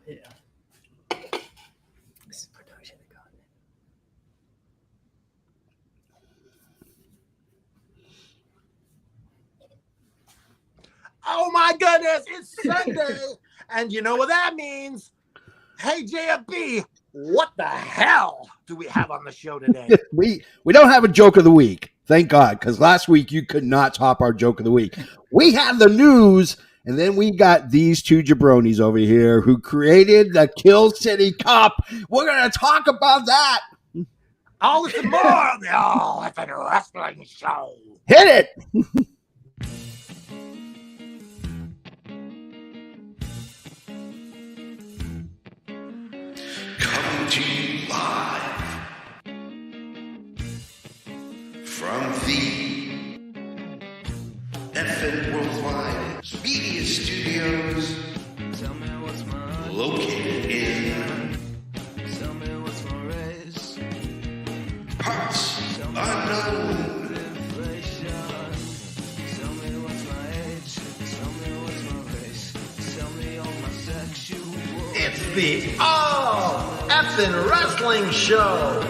Yeah. This is production content. Oh my goodness, it's Sunday. And you know what that means? Hey, JFB, what the hell do we have on the show today? We don't have a joke of the week. Thank God, because last week you could not top our joke of the week. We have the news, and then we got these two jabronis over here who created the Kill City Cup. We're going to talk about that. All this and more on the All Effing Wrestling Show. Hit it. Coming to you live from the FN Worldwide Media Studios, located in parts unknown. It's the All Effing Wrestling Show.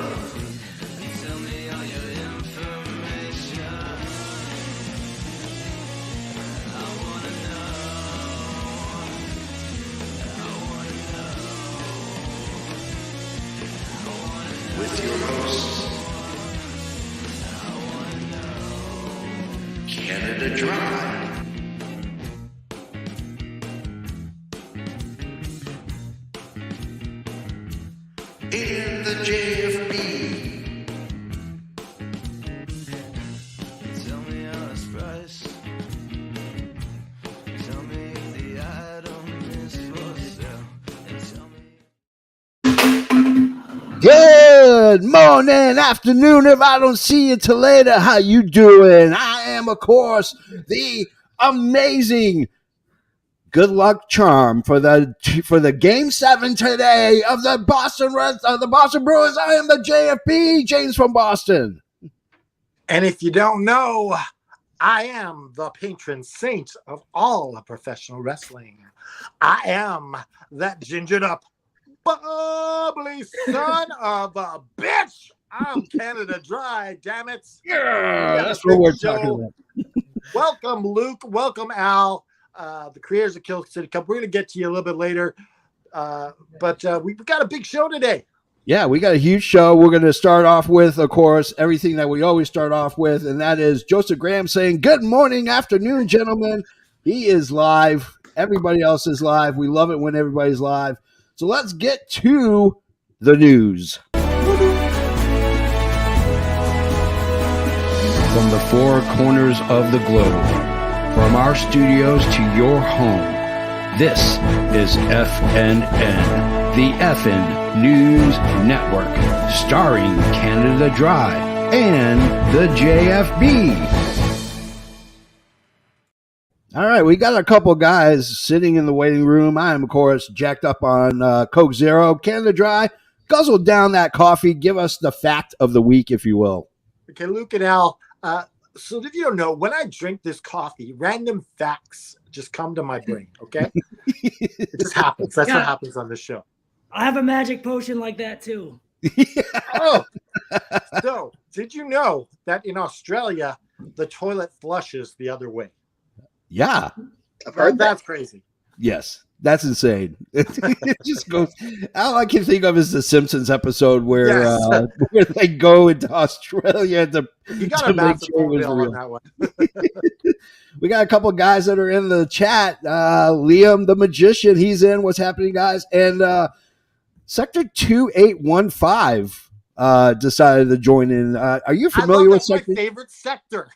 With your hosts, Canada Dry, and the JFB. Tell me how it's priced. Tell me if the item is for sale. And tell me. Good morning, afternoon. If I don't see you till later, how you doing? I am, of course, the amazing good luck charm for the Game 7 today of the Boston Bruins. I am the JFB, James from Boston. And if you don't know, I am the patron saint of all of professional wrestling. I am that gingered up, bubbly son of a bitch. I'm Canada Dry, damn it. Yeah, that's what we're talking about. Welcome, Luke. Welcome, Al. The creators of Kill City Cup. We're going to get to you a little bit later. But we've got a big show today. Yeah, we got a huge show. We're going to start off with, of course, everything that we always start off with, and that is Joseph Graham saying, good morning, afternoon, gentlemen. He is live. Everybody else is live. We love it when everybody's live. So let's get to the news. From the four corners of the globe, from our studios to your home, this is FNN, the FN News Network, starring Canada Dry and the JFB. All right, we got a couple guys sitting in the waiting room. I am, of course, jacked up on Coke Zero. Canada Dry, guzzle down that coffee. Give us the fact of the week, if you will. Okay, Luke and Al. So if you don't know, when I drink this coffee, random facts just come to my brain, okay? It just happens. That's what happens on this show. I have a magic potion like that too. Oh, so did you know that in Australia, the toilet flushes the other way? Yeah. I've heard that's crazy. Yes, that's insane. It just goes. All I can think of is the Simpsons episode where where they go into Australia to. You got a massive bill on that one. We got a couple of guys that are in the chat. Liam the Magician, he's in. What's happening, guys? And Sector 2815 decided to join in. Are you familiar with Sector? My favorite sector.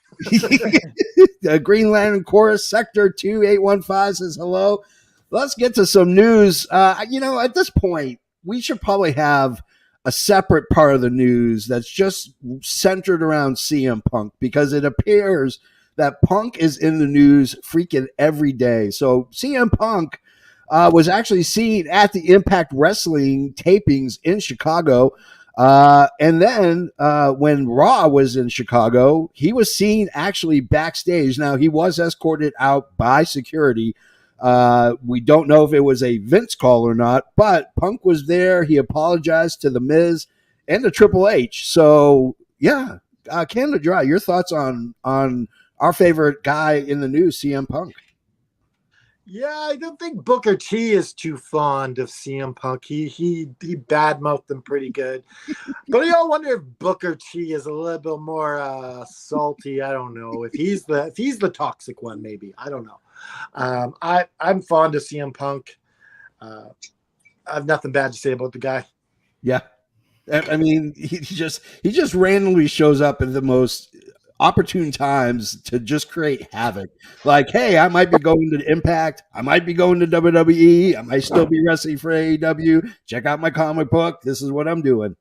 Green Lantern Chorus Sector 2815 says hello. Let's get to some news. At this point, we should probably have a separate part of the news that's just centered around CM Punk, because it appears that Punk is in the news freaking every day. So CM Punk was actually seen at the Impact Wrestling tapings in Chicago. And then when Raw was in Chicago, he was seen actually backstage. Now, he was escorted out by security We don't know if it was a Vince call or not, but Punk was there. He apologized to The Miz and to Triple H. So, yeah, Canada Dry, your thoughts on our favorite guy in the news, CM Punk? Yeah, I don't think Booker T is too fond of CM Punk. He badmouthed him pretty good. But I wonder if Booker T is a little bit more salty. I don't know. If he's the toxic one, maybe. I don't know. I'm fond of CM Punk. I have nothing bad to say about the guy. Yeah. I mean, he just randomly shows up at the most opportune times to just create havoc. Like, hey, I might be going to Impact. I might be going to WWE. I might still be wrestling for AEW. Check out my comic book. This is what I'm doing.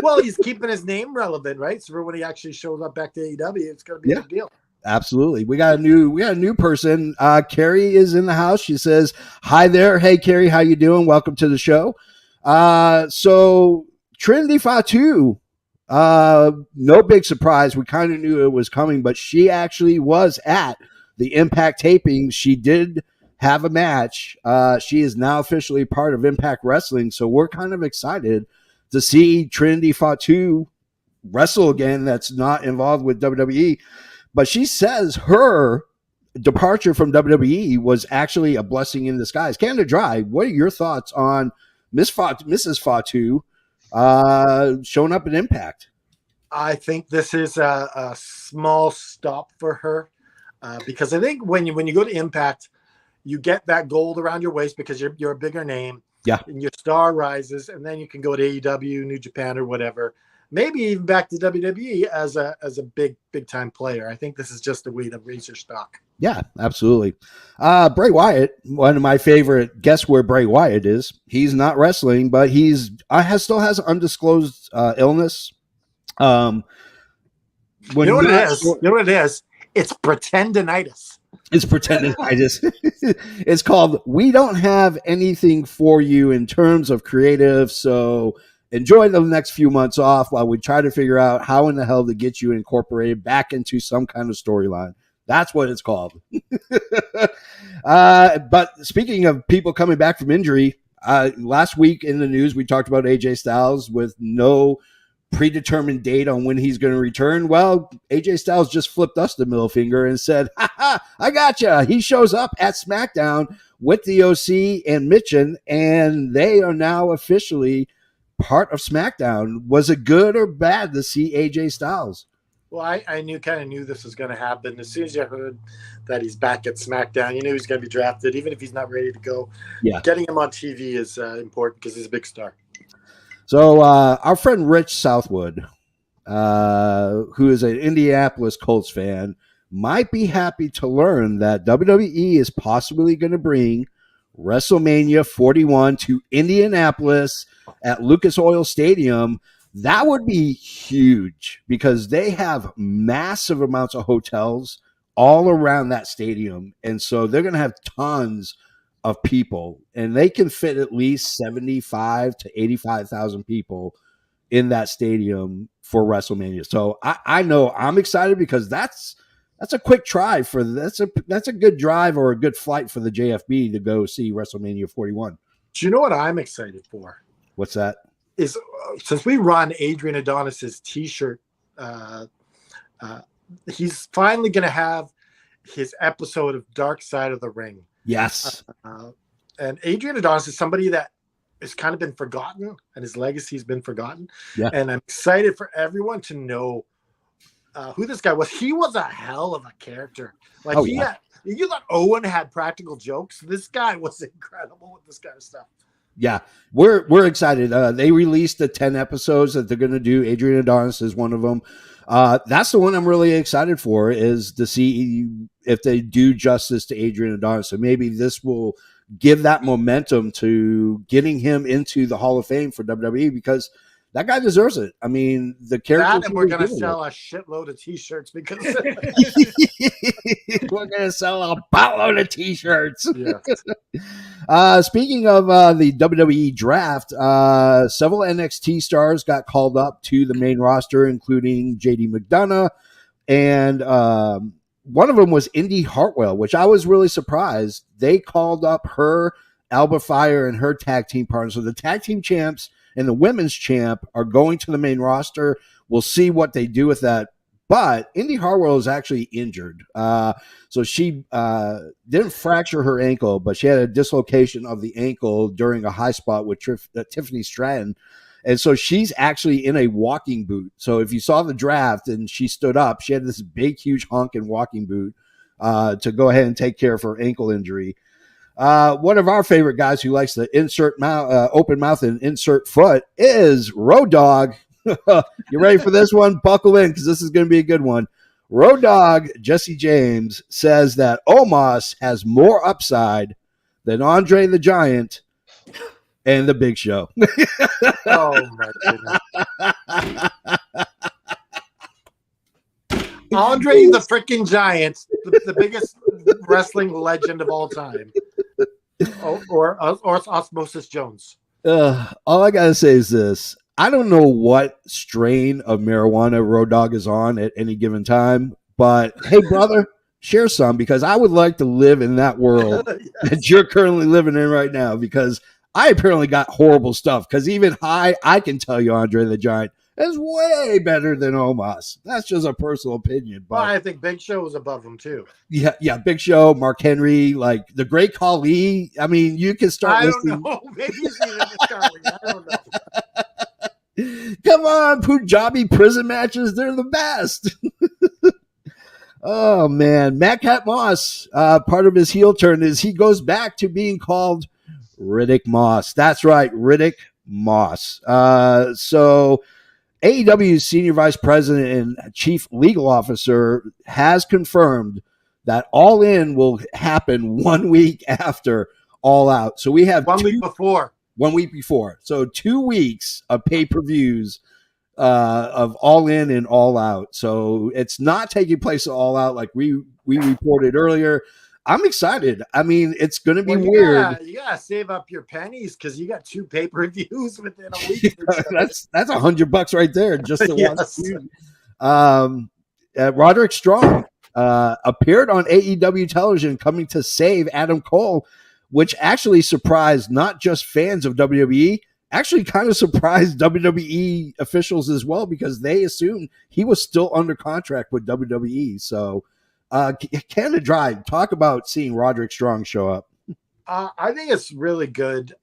Well, he's keeping his name relevant, right? So for when he actually shows up back to AEW, it's going to be a big deal. Absolutely. We got a new person. Carrie is in the house. She says, hi there. Hey, Carrie, how you doing? Welcome to the show. So Trinity Fatu, no big surprise. We kind of knew it was coming, but she actually was at the Impact taping. She did have a match. She is now officially part of Impact Wrestling. So we're kind of excited to see Trinity Fatu wrestle again. That's not involved with WWE. But she says her departure from WWE was actually a blessing in disguise. Canada Dry, what are your thoughts on Mrs. Fatu showing up at Impact? I think this is a small stop for her because I think when you go to Impact, you get that gold around your waist because you're a bigger name. Yeah, and your star rises, and then you can go to AEW, New Japan, or whatever. Maybe even back to WWE as a big time player. I think this is just a way to raise your stock. Yeah, absolutely. Bray Wyatt, one of my favorite. Guess where Bray Wyatt is? He's not wrestling, but still has undisclosed illness. You know what it is? It's pretendinitis. It's pretendinitis. It's called "We Don't Have Anything for You" in terms of creative. So enjoy the next few months off while we try to figure out how in the hell to get you incorporated back into some kind of storyline. That's what it's called. But speaking of people coming back from injury, last week in the news, we talked about AJ Styles with no predetermined date on when he's going to return. Well, AJ Styles just flipped us the middle finger and said, ha ha, I gotcha. He shows up at SmackDown with the OC and Mitchin, and they are now officially part of SmackDown. Was it good or bad to see AJ Styles? Well, I kind of knew this was going to happen. As soon as you heard that he's back at SmackDown, you knew he's going to be drafted, even if he's not ready to go. Yeah. Getting him on TV is important because he's a big star. So our friend Rich Southwood, who is an Indianapolis Colts fan, might be happy to learn that WWE is possibly going to bring WrestleMania 41 to Indianapolis at Lucas Oil Stadium. That would be huge because they have massive amounts of hotels all around that stadium. And so they're going to have tons of people, and they can fit at least 75 to 85,000 people in that stadium for WrestleMania. So I know I'm excited because that's a quick drive for that's a good drive or a good flight for the JFB to go see WrestleMania 41. Do you know what I'm excited for? What's that? Is since we run Adrian Adonis's t-shirt, he's finally going to have his episode of Dark Side of the Ring. Yes. And Adrian Adonis is somebody that has kind of been forgotten, and his legacy has been forgotten. Yeah. And I'm excited for everyone to know who this guy was. He was a hell of a character. Like you thought Owen had practical jokes. This guy was incredible with this kind of stuff. Yeah, we're excited. They released the 10 episodes that they're going to do. Adrian Adonis is one of them. That's the one I'm really excited for, is to see if they do justice to Adrian Adonis. So maybe this will give that momentum to getting him into the Hall of Fame for WWE, because that guy deserves it. I mean, the character. And we're going to sell a shitload of T-shirts because we're going to sell a boatload of T-shirts. Yeah. Speaking of the WWE draft, several NXT stars got called up to the main roster, including JD McDonough and one of them was Indy Hartwell, which I was really surprised. They called up her, Alba Fire, and her tag team partner. So the tag team champs and the women's champ are going to the main roster. We'll see what they do with that. But Indy Hartwell is actually injured. So she didn't fracture her ankle, but she had a dislocation of the ankle during a high spot with Tiffany Stratton. And so she's actually in a walking boot. So if you saw the draft and she stood up, she had this big, huge honking walking boot to go ahead and take care of her ankle injury. One of our favorite guys who likes to insert open mouth and insert foot is Road Dogg. You ready for this one? Buckle in, because this is going to be a good one. Road Dogg Jesse James says that Omos has more upside than Andre the Giant and the Big Show. Oh my goodness. Andre the freaking Giant, the biggest wrestling legend of all time. Or Osmosis Jones. All I gotta say is this. I don't know what strain of marijuana Road Dogg is on at any given time, but hey, brother, share some, because I would like to live in that world that you're currently living in right now, because I apparently got horrible stuff. Because even high, I can tell you Andre the Giant is way better than Omos. That's just a personal opinion. But Well, I think Big Show was above him too. yeah, Big Show, Mark Henry, like the Great Khali. I mean, you can start I listening. don't know. Maybe he's even the Charlie. I don't know. Come on, Punjabi prison matches, they're the best. Oh, man. Matt Cat Moss, part of his heel turn is he goes back to being called Riddick Moss. That's right, Riddick Moss. So AEW's Senior Vice President and Chief Legal Officer has confirmed that All In will happen 1 week after All Out. So we have 1 week before. 1 week before. So 2 weeks of pay-per-views of All In and All Out. So it's not taking place at All Out like we reported earlier. I'm excited. I mean, it's going to be weird. You gotta save up your pennies because you got 2 pay-per-views within a week. that's $100 right there just to Yes. watch. Roderick Strong appeared on AEW television coming to save Adam Cole, which actually surprised not just fans of WWE, actually kind of surprised WWE officials as well, because they assumed he was still under contract with WWE. So, Canada Drive, talk about seeing Roderick Strong show up. I think it's really good.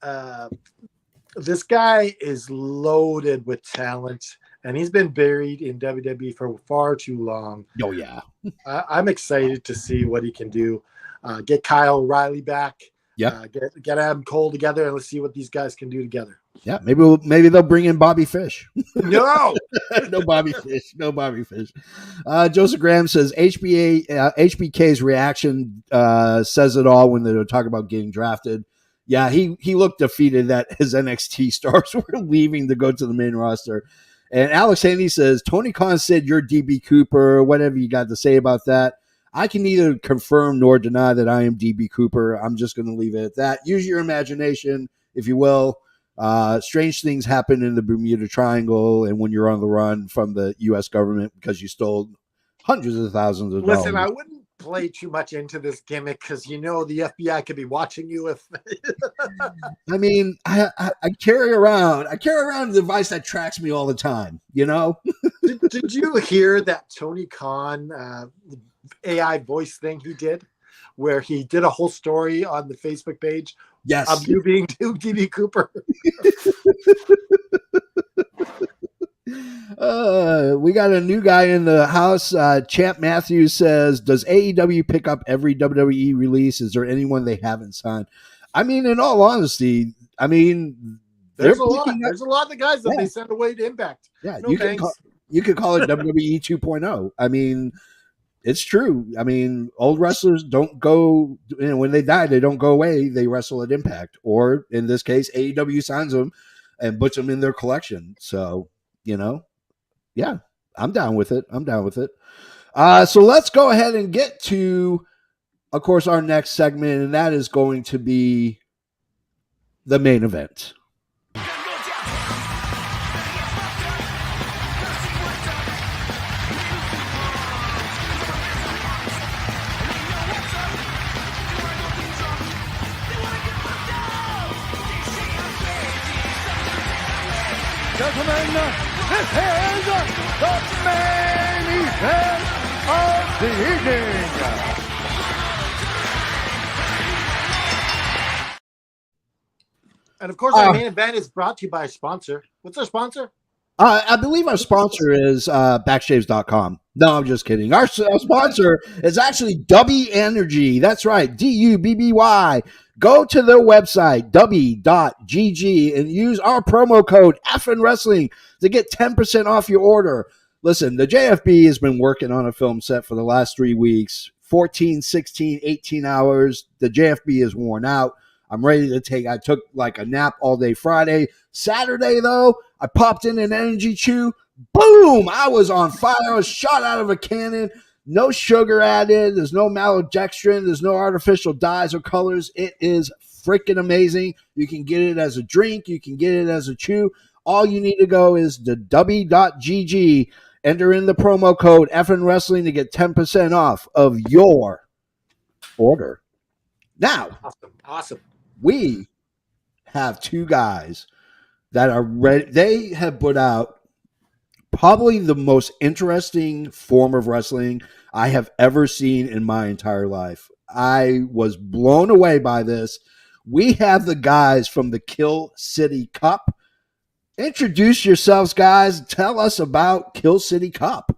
This guy is loaded with talent, and he's been buried in WWE for far too long. Oh, yeah. I'm excited to see what he can do. Get Kyle O'Reilly back. Yeah. Get Adam Cole together, and let's see what these guys can do together. Yeah, maybe they'll bring in Bobby Fish. No, No Bobby Fish. Joseph Graham says HBK's reaction says it all when they were talking about getting drafted. Yeah, he looked defeated that his NXT stars were leaving to go to the main roster. And Alex Haney says, Tony Khan said you're DB Cooper. Whatever you got to say about that. I can neither confirm nor deny that I am DB Cooper. I'm just going to leave it at that. Use your imagination, if you will. Strange things happen in the Bermuda Triangle and when you're on the run from the U.S. government because you stole hundreds of thousands of dollars. listen, I wouldn't play too much into this gimmick because the FBI could be watching you. If I mean, I carry around a device that tracks me all the time. did you hear that Tony Khan AI voice thing he did, where he did a whole story on the Facebook page? Yes. Of you being DB Cooper. We got a new guy in the house. Champ Matthews says, does AEW pick up every WWE release? Is there anyone they haven't signed? I mean, in all honesty, There's a lot of guys that they send away to Impact. Yeah, No you thanks. could call it WWE 2.0. I mean, it's true. I mean, old wrestlers don't go, when they die, they don't go away. They wrestle at Impact, or in this case, AEW signs them and puts them in their collection. So, yeah, I'm down with it. So let's go ahead and get to, of course, our next segment, and that is going to be the main event. gentlemen, this is the main event of the evening. And of course, our main event is brought to you by a sponsor. What's our sponsor? I believe our sponsor is Backshaves.com. No, I'm just kidding. Our sponsor is actually Dubby Energy. That's right, DUBBY. Go to their website, dubby.gg, and use our promo code FN Wrestling to get 10% off your order. Listen, the JFB has been working on a film set for the last 3 weeks, 14, 16, 18 hours. The JFB is worn out. I'm ready to I took like a nap all day Friday. Saturday, though, I popped in an energy chew. Boom! I was on fire. I was shot out of a cannon. No sugar added. There's no maltodextrin. There's no artificial dyes or colors. It is freaking amazing. You can get it as a drink. You can get it as a chew. All you need to go is to dubby.gg. Enter in the promo code FN Wrestling to get 10% off of your order. Now, Awesome. we have two guys that are ready. They have put out probably the most interesting form of wrestling I have ever seen in my entire life. I was blown away by this. We have the guys from the Kill City Cup. Introduce yourselves, guys. Tell us about Kill City Cup.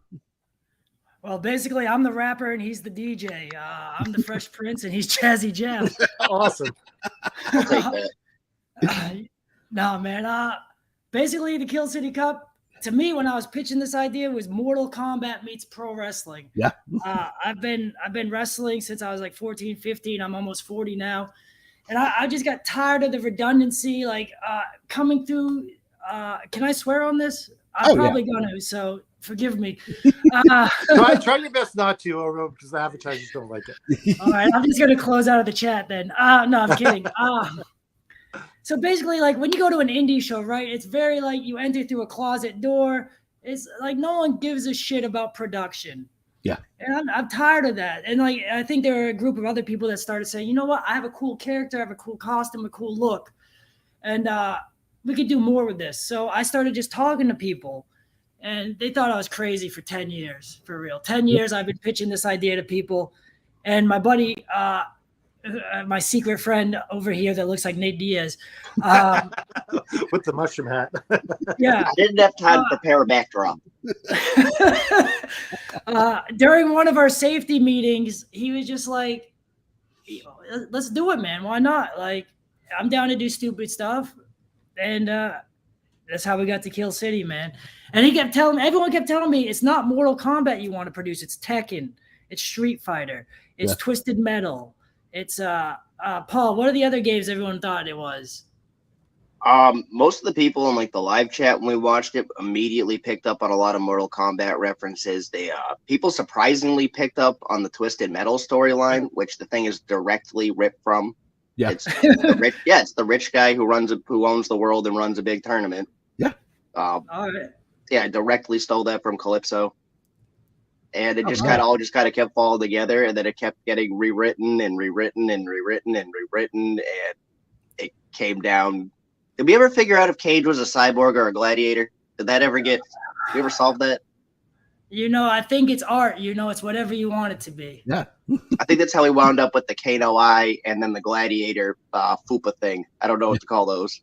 Well, basically, I'm the rapper and he's the DJ. I'm the Fresh Prince and he's Jazzy Jeff. Awesome. I'll take that. No, man. Basically, the Kill City Cup, to me, when I was pitching this idea, was Mortal Kombat meets pro wrestling. Yeah. I've been wrestling since I was like 14, 15. I'm almost 40 now. And I just got tired of the redundancy, like coming through. Can I swear on this? I'm probably going to, so forgive me. Try your best not to, or because the advertisers don't like it. All right, I'm just going to close out of the chat then. No, I'm kidding. So basically, like when you go to an indie show, right, it's very like you enter through a closet door. It's like no one gives a shit about production. Yeah. And I'm tired of that. And like I think there are a group of other people that started saying, you know what, I have a cool character, I have a cool costume, a cool look. And we could do more with this. So I started just talking to people. And they thought I was crazy for 10 years, for real. 10 years I've been pitching this idea to people. And my buddy, my secret friend over here that looks like Nate Diaz. With the mushroom hat. Yeah. I didn't have time to prepare a backdrop. During one of our safety meetings, he was just like, let's do it, man. Why not? Like, I'm down to do stupid stuff. And that's how we got to Kill City, man. And everyone kept telling me, it's not Mortal Kombat you want to produce. It's Tekken. It's Street Fighter. It's Twisted Metal. It's Paul, what are the other games everyone thought it was? Most of the people in like the live chat when we watched it immediately picked up on a lot of Mortal Kombat references. They people surprisingly picked up on the Twisted Metal storyline, which the thing is directly ripped from. Yeah. It's the rich guy who owns the world and runs a big tournament. Yeah. All right. Yeah, I directly stole that from Calypso. And it just kind of kept falling together, and then it kept getting rewritten and rewritten and rewritten and rewritten, and it came down. Did we ever figure out if Cage was a cyborg or a gladiator? Did that ever get? Did we ever solve that? I think it's art. It's whatever you want it to be. Yeah. I think that's how we wound up with the Kano Eye and then the gladiator fupa thing. I don't know what to call those.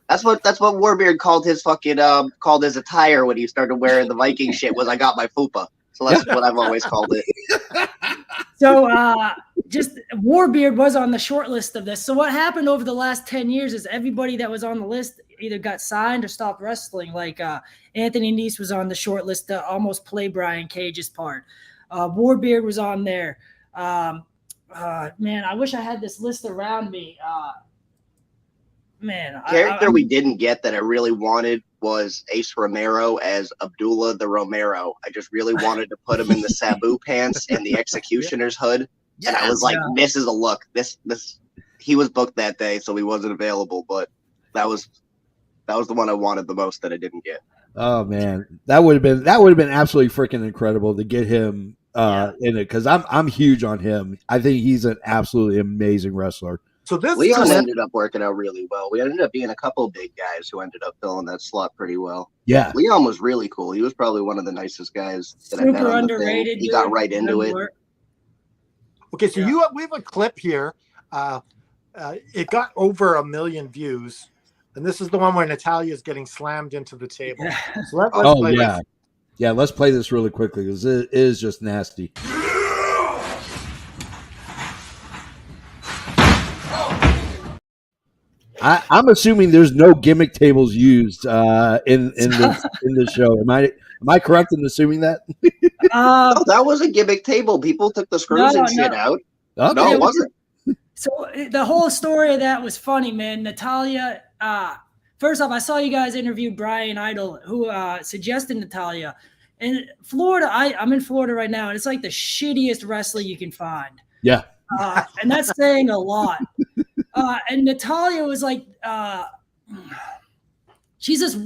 That's what Warbeard called his called his attire when he started wearing the Viking shit. Was I got my fupa? So that's what I've always called it. So just Warbeard was on the short list of this. So what happened over the last 10 years is everybody that was on the list either got signed or stopped wrestling. Like Anthony Nese was on the short list to almost play Brian Cage's part. Warbeard was on there. Man, I wish I had this list around me. Character we didn't get that I really wanted was Ace Romero as Abdullah the Romero. I just really wanted to put him in the Sabu pants and the Executioner's hood. And I was like, this is a look. This he was booked that day, so he wasn't available, but that was the one I wanted the most that I didn't get. Oh man, that would have been absolutely freaking incredible to get him in it, because I'm huge on him. I think he's an absolutely amazing wrestler. So this Leon ended up working out really well. We ended up being a couple of big guys who ended up filling that slot pretty well. Yeah. Leon was really cool. He was probably one of the nicest guys that I met Super on the underrated. thing. He dude. got right into it. Okay, so Yeah. we have a clip here. It got over 1 million views, and this is the one where Natalia is getting slammed into the table. Yeah. So let's Oh play yeah, this. yeah. Let's play this really quickly because it is just nasty. I'm assuming there's no gimmick tables used in the show. Am I correct in assuming that? Oh, that was a gimmick table. People took the screws and shit out. Okay. No, it wasn't. So the whole story of that was funny, man. Natalia, first off, I saw you guys interviewed Brian Idol, who suggested Natalia. In Florida, I'm in Florida right now, and it's like the shittiest wrestler you can find. Yeah. And that's saying a lot. And Natalia was like, she's just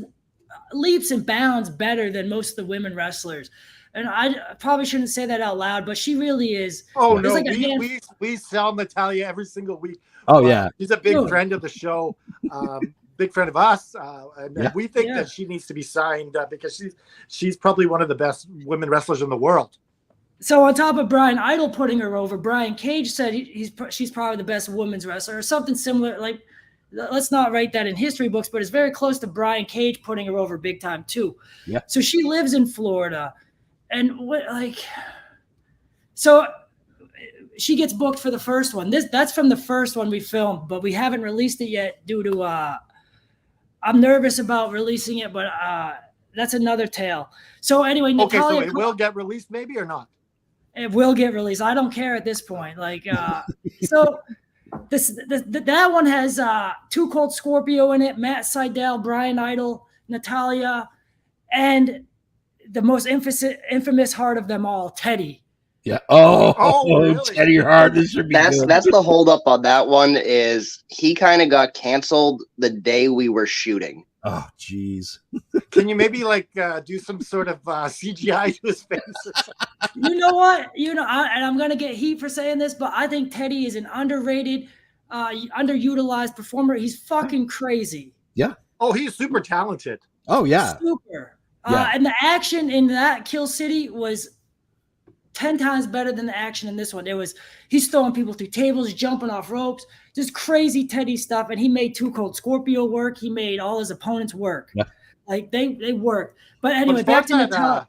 leaps and bounds better than most of the women wrestlers. And I probably shouldn't say that out loud, but she really is. Oh There's no, like we sell Natalia every single week. Oh yeah, she's a big Dude. friend of the show, big friend of us, and Yeah. we think that she needs to be signed because she's probably one of the best women wrestlers in the world. So on top of Brian Idol putting her over, Brian Cage said she's probably the best women's wrestler or something similar. Like, let's not write that in history books, but it's very close to Brian Cage putting her over big time too. Yeah. So she lives in Florida, and so she gets booked for the first one. That's from the first one we filmed, but we haven't released it yet due to I'm nervous about releasing it, but that's another tale. So anyway, Okay, so Natalia it will get released, maybe or not? It will get released. I don't care at this point. Like, so that one has Too Cold Scorpio in it, Matt Sydal, Brian Idol, Natalia, and the most infamous heart of them all, Teddy. yeah. Oh, really? Teddy Hart. This should be good. That's the holdup on that one is he kind of got canceled the day we were shooting. Oh, jeez. Can you maybe do some sort of CGI to his face? Or something? You know what? And I'm gonna get heat for saying this, but I think Teddy is an underrated, underutilized performer. He's fucking crazy. Oh, he's super talented. Oh yeah. Super. Yeah. And the action in that Kill City was 10 times better than the action in this one. He's throwing people through tables, jumping off ropes, just crazy Teddy stuff. And he made Too Cold Scorpio work. He made all his opponents work. Yeah. Like they worked. But anyway, But back to Natalia.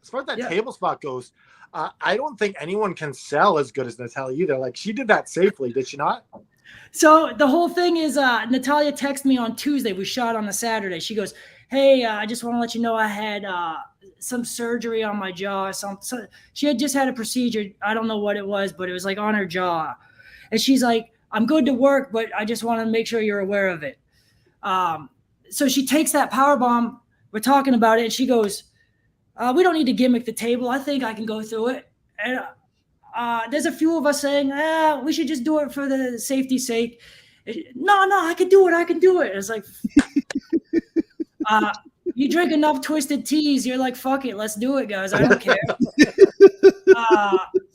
as far as that table spot goes, I don't think anyone can sell as good as Natalia either. Like, she did that safely, did she not? So the whole thing is Natalia texted me on Tuesday. We shot on a Saturday. She goes, hey, I just want to let you know I had some surgery on my jaw. So she had just had a procedure. I don't know what it was, but it was like on her jaw. And she's like, I'm good to work, but I just want to make sure you're aware of it. So she takes that power bomb. We're talking about it. And she goes, we don't need to gimmick the table. I think I can go through it. And there's a few of us saying, we should just do it for the safety's sake. No, I can do it. I can do it. It's like, you drink enough twisted teas, you're like, fuck it, let's do it, guys. I don't care.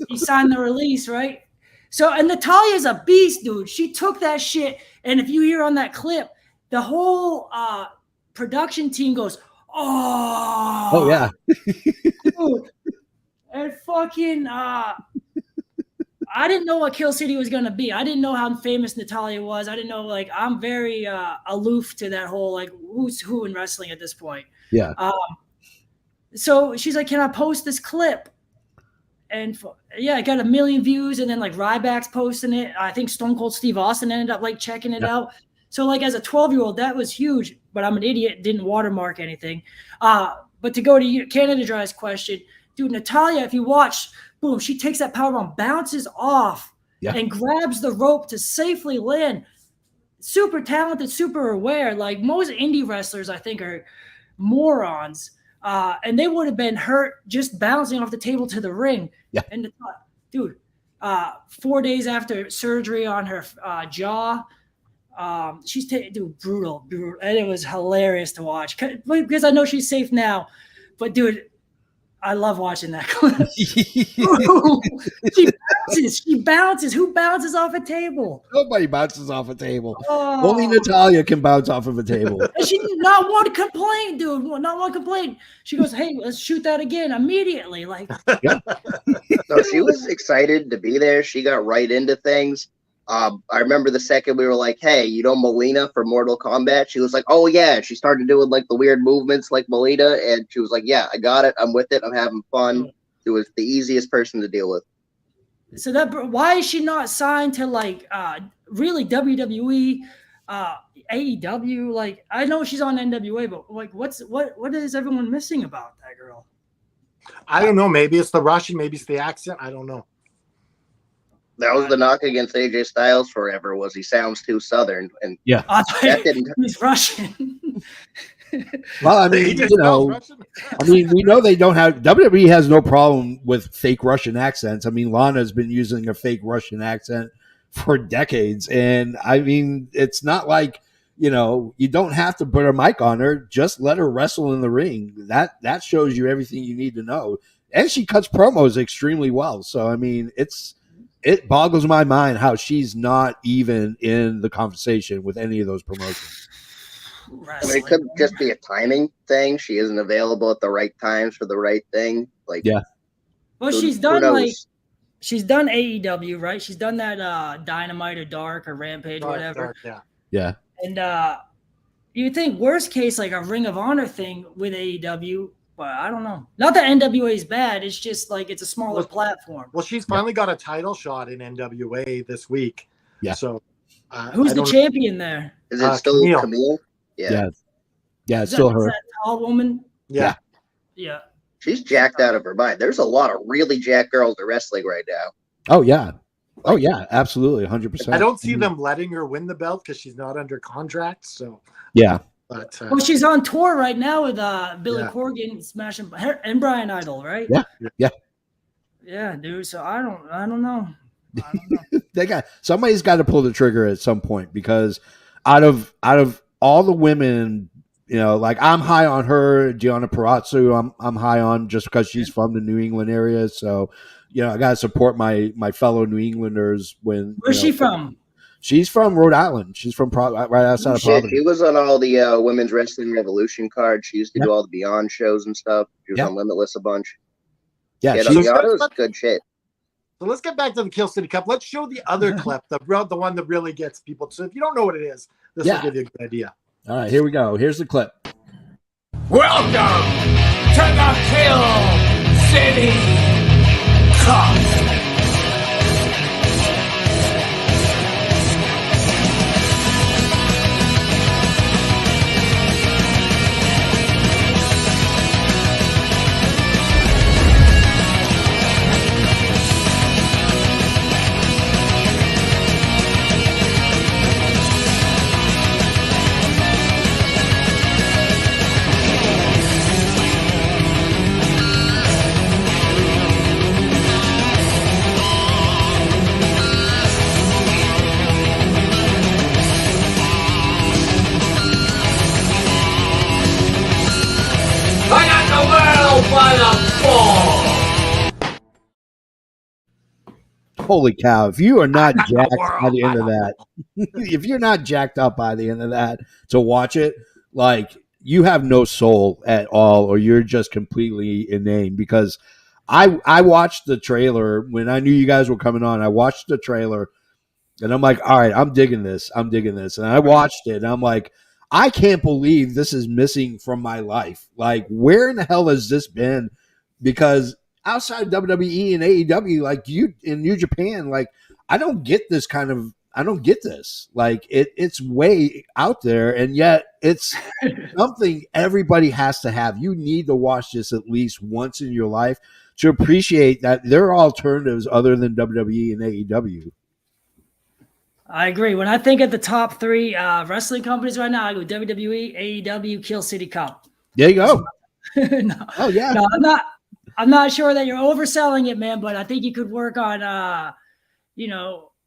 You signed the release, right? So, and Natalia's a beast, dude. She took that shit, and if you hear on that clip, the whole production team goes, oh yeah. dude. And fucking I didn't know what Kill City was going to be. I didn't know how famous Natalia was. I didn't know, I'm very aloof to that whole, who's who in wrestling at this point. Yeah. So she's like, can I post this clip? And it got 1 million views. And then Ryback's posting it. I think Stone Cold Steve Austin ended up checking it out. So as a 12-year-old, that was huge, but I'm an idiot. Didn't watermark anything. But to go to Canada Dry's question, dude, Natalia, if you watch, boom, she takes that powerbomb, bounces off, and grabs the rope to safely land. Super talented, super aware. Like most indie wrestlers, I think, are morons. And they would have been hurt just bouncing off the table to the ring. Yeah. And dude, 4 days after surgery on her jaw, she's brutal. And it was hilarious to watch because I know she's safe now. But dude, I love watching that clip. She bounces. She bounces. Who bounces off a table? Nobody bounces off a table. Oh. Only Natalia can bounce off of a table. And she did not one complaint, dude. Not one complaint. She goes, "Hey, let's shoot that again immediately." Like, So she was excited to be there. She got right into things. I remember the second we were like, "Hey, you know Melina for Mortal Kombat?" She was like, "Oh yeah." She started doing like the weird movements like Melina, and she was like, "Yeah, I got it. I'm with it. I'm having fun." She was the easiest person to deal with. so that why is she not signed to like really WWE, AEW? Like, I know she's on NWA, but like, what is everyone missing about that girl? I don't know. Maybe it's the Russian. Maybe it's the accent. I don't know. That was the knock against AJ Styles forever, was he sounds too Southern, and I that didn't. he's Russian. Well, I mean, AJ you know, Russian? I mean, we know they don't have WWE has no problem with fake Russian accents. I mean, Lana's been using a fake Russian accent for decades, and I mean, it's not like, you know, you don't have to put a mic on her. Just let her wrestle in the ring. That shows you everything you need to know. And she cuts promos extremely well. So I mean, it boggles my mind how she's not even in the conversation with any of those promotions. I mean, it could just be a timing thing. She isn't available at the right times for the right thing. Like, Yeah. Well, who- she's who done knows? like she's done AEW, right? She's done that Dynamite or Dark or Rampage, whatever. Dark, yeah. Yeah. And you would think worst case like a Ring of Honor thing with AEW, but I don't know. Not that NWA is bad. It's just like it's a smaller Well, platform. Well, she's finally got a title shot in NWA this week. Yeah. So Who's I the don't- champion there? Is it still Camille. Camille? Yeah. Yeah, it's Is still that, her. is that tall woman? Yeah. Yeah. She's jacked out of her mind. There's a lot of really jacked girls in wrestling right now. Oh yeah. Oh yeah, absolutely, 100%. I don't see them letting her win the belt because she's not under contract. So, Yeah. but Well, she's on tour right now with Billy Yeah. Corgan smashing and Brian Idol, right? Yeah. Yeah. Yeah, dude. So I don't know. I don't know. Somebody's got to pull the trigger at some point, because out of all the women, you know, like I'm high on her, Gianna Perazzo, I'm high on just because she's from the New England area. So, you know, I gotta support my fellow New Englanders when. Where's you know, she from? She's from Rhode Island. She's from right outside of Shit, Providence. she was on all the Women's Wrestling Revolution cards. She used to do all the Beyond shows and stuff. She was Yeah. on Limitless a bunch. Yeah, Yeah, she's, Gianna was good shit. So let's get back to the Kill City Cup. Let's show the other clip, the one that really gets people. So if you don't know what it is, this Yeah. will give you a good idea. all right. Here we go. Here's the clip. Welcome to the Kill City Cup. I got the world by the ball. Holy cow! If you are not jacked by the end of that, if you're not jacked up by the end of that to watch it, like you have no soul at all, or you're just completely inane. Because I watched the trailer when I knew you guys were coming on. I watched the trailer, and I'm like, all right, I'm digging this. And I watched it, and I'm like, I can't believe this is missing from my life. Like, where in the hell has this been? Because outside WWE and AEW, like you in New Japan, like I don't get this. Like it's way out there, and yet it's something everybody has to have. You need to watch this at least once in your life to appreciate that there are alternatives other than WWE and AEW. I agree. When I think of the top three wrestling companies right now, I go WWE, AEW, Kill City Cup. There you go. No, Oh yeah. no, I'm not sure that you're overselling it, man, but I think you could work on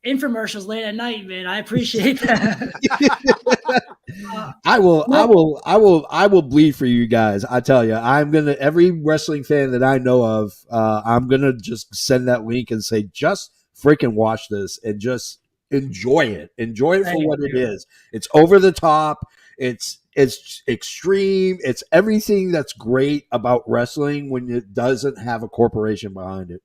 infomercials late at night, man. I appreciate that. I will bleed for you guys. I tell you, every wrestling fan that I know of, I'm gonna just send that link and say, just freaking watch this and just enjoy it. Enjoy it for what it is. It's over the top. It's extreme. It's everything that's great about wrestling when it doesn't have a corporation behind it.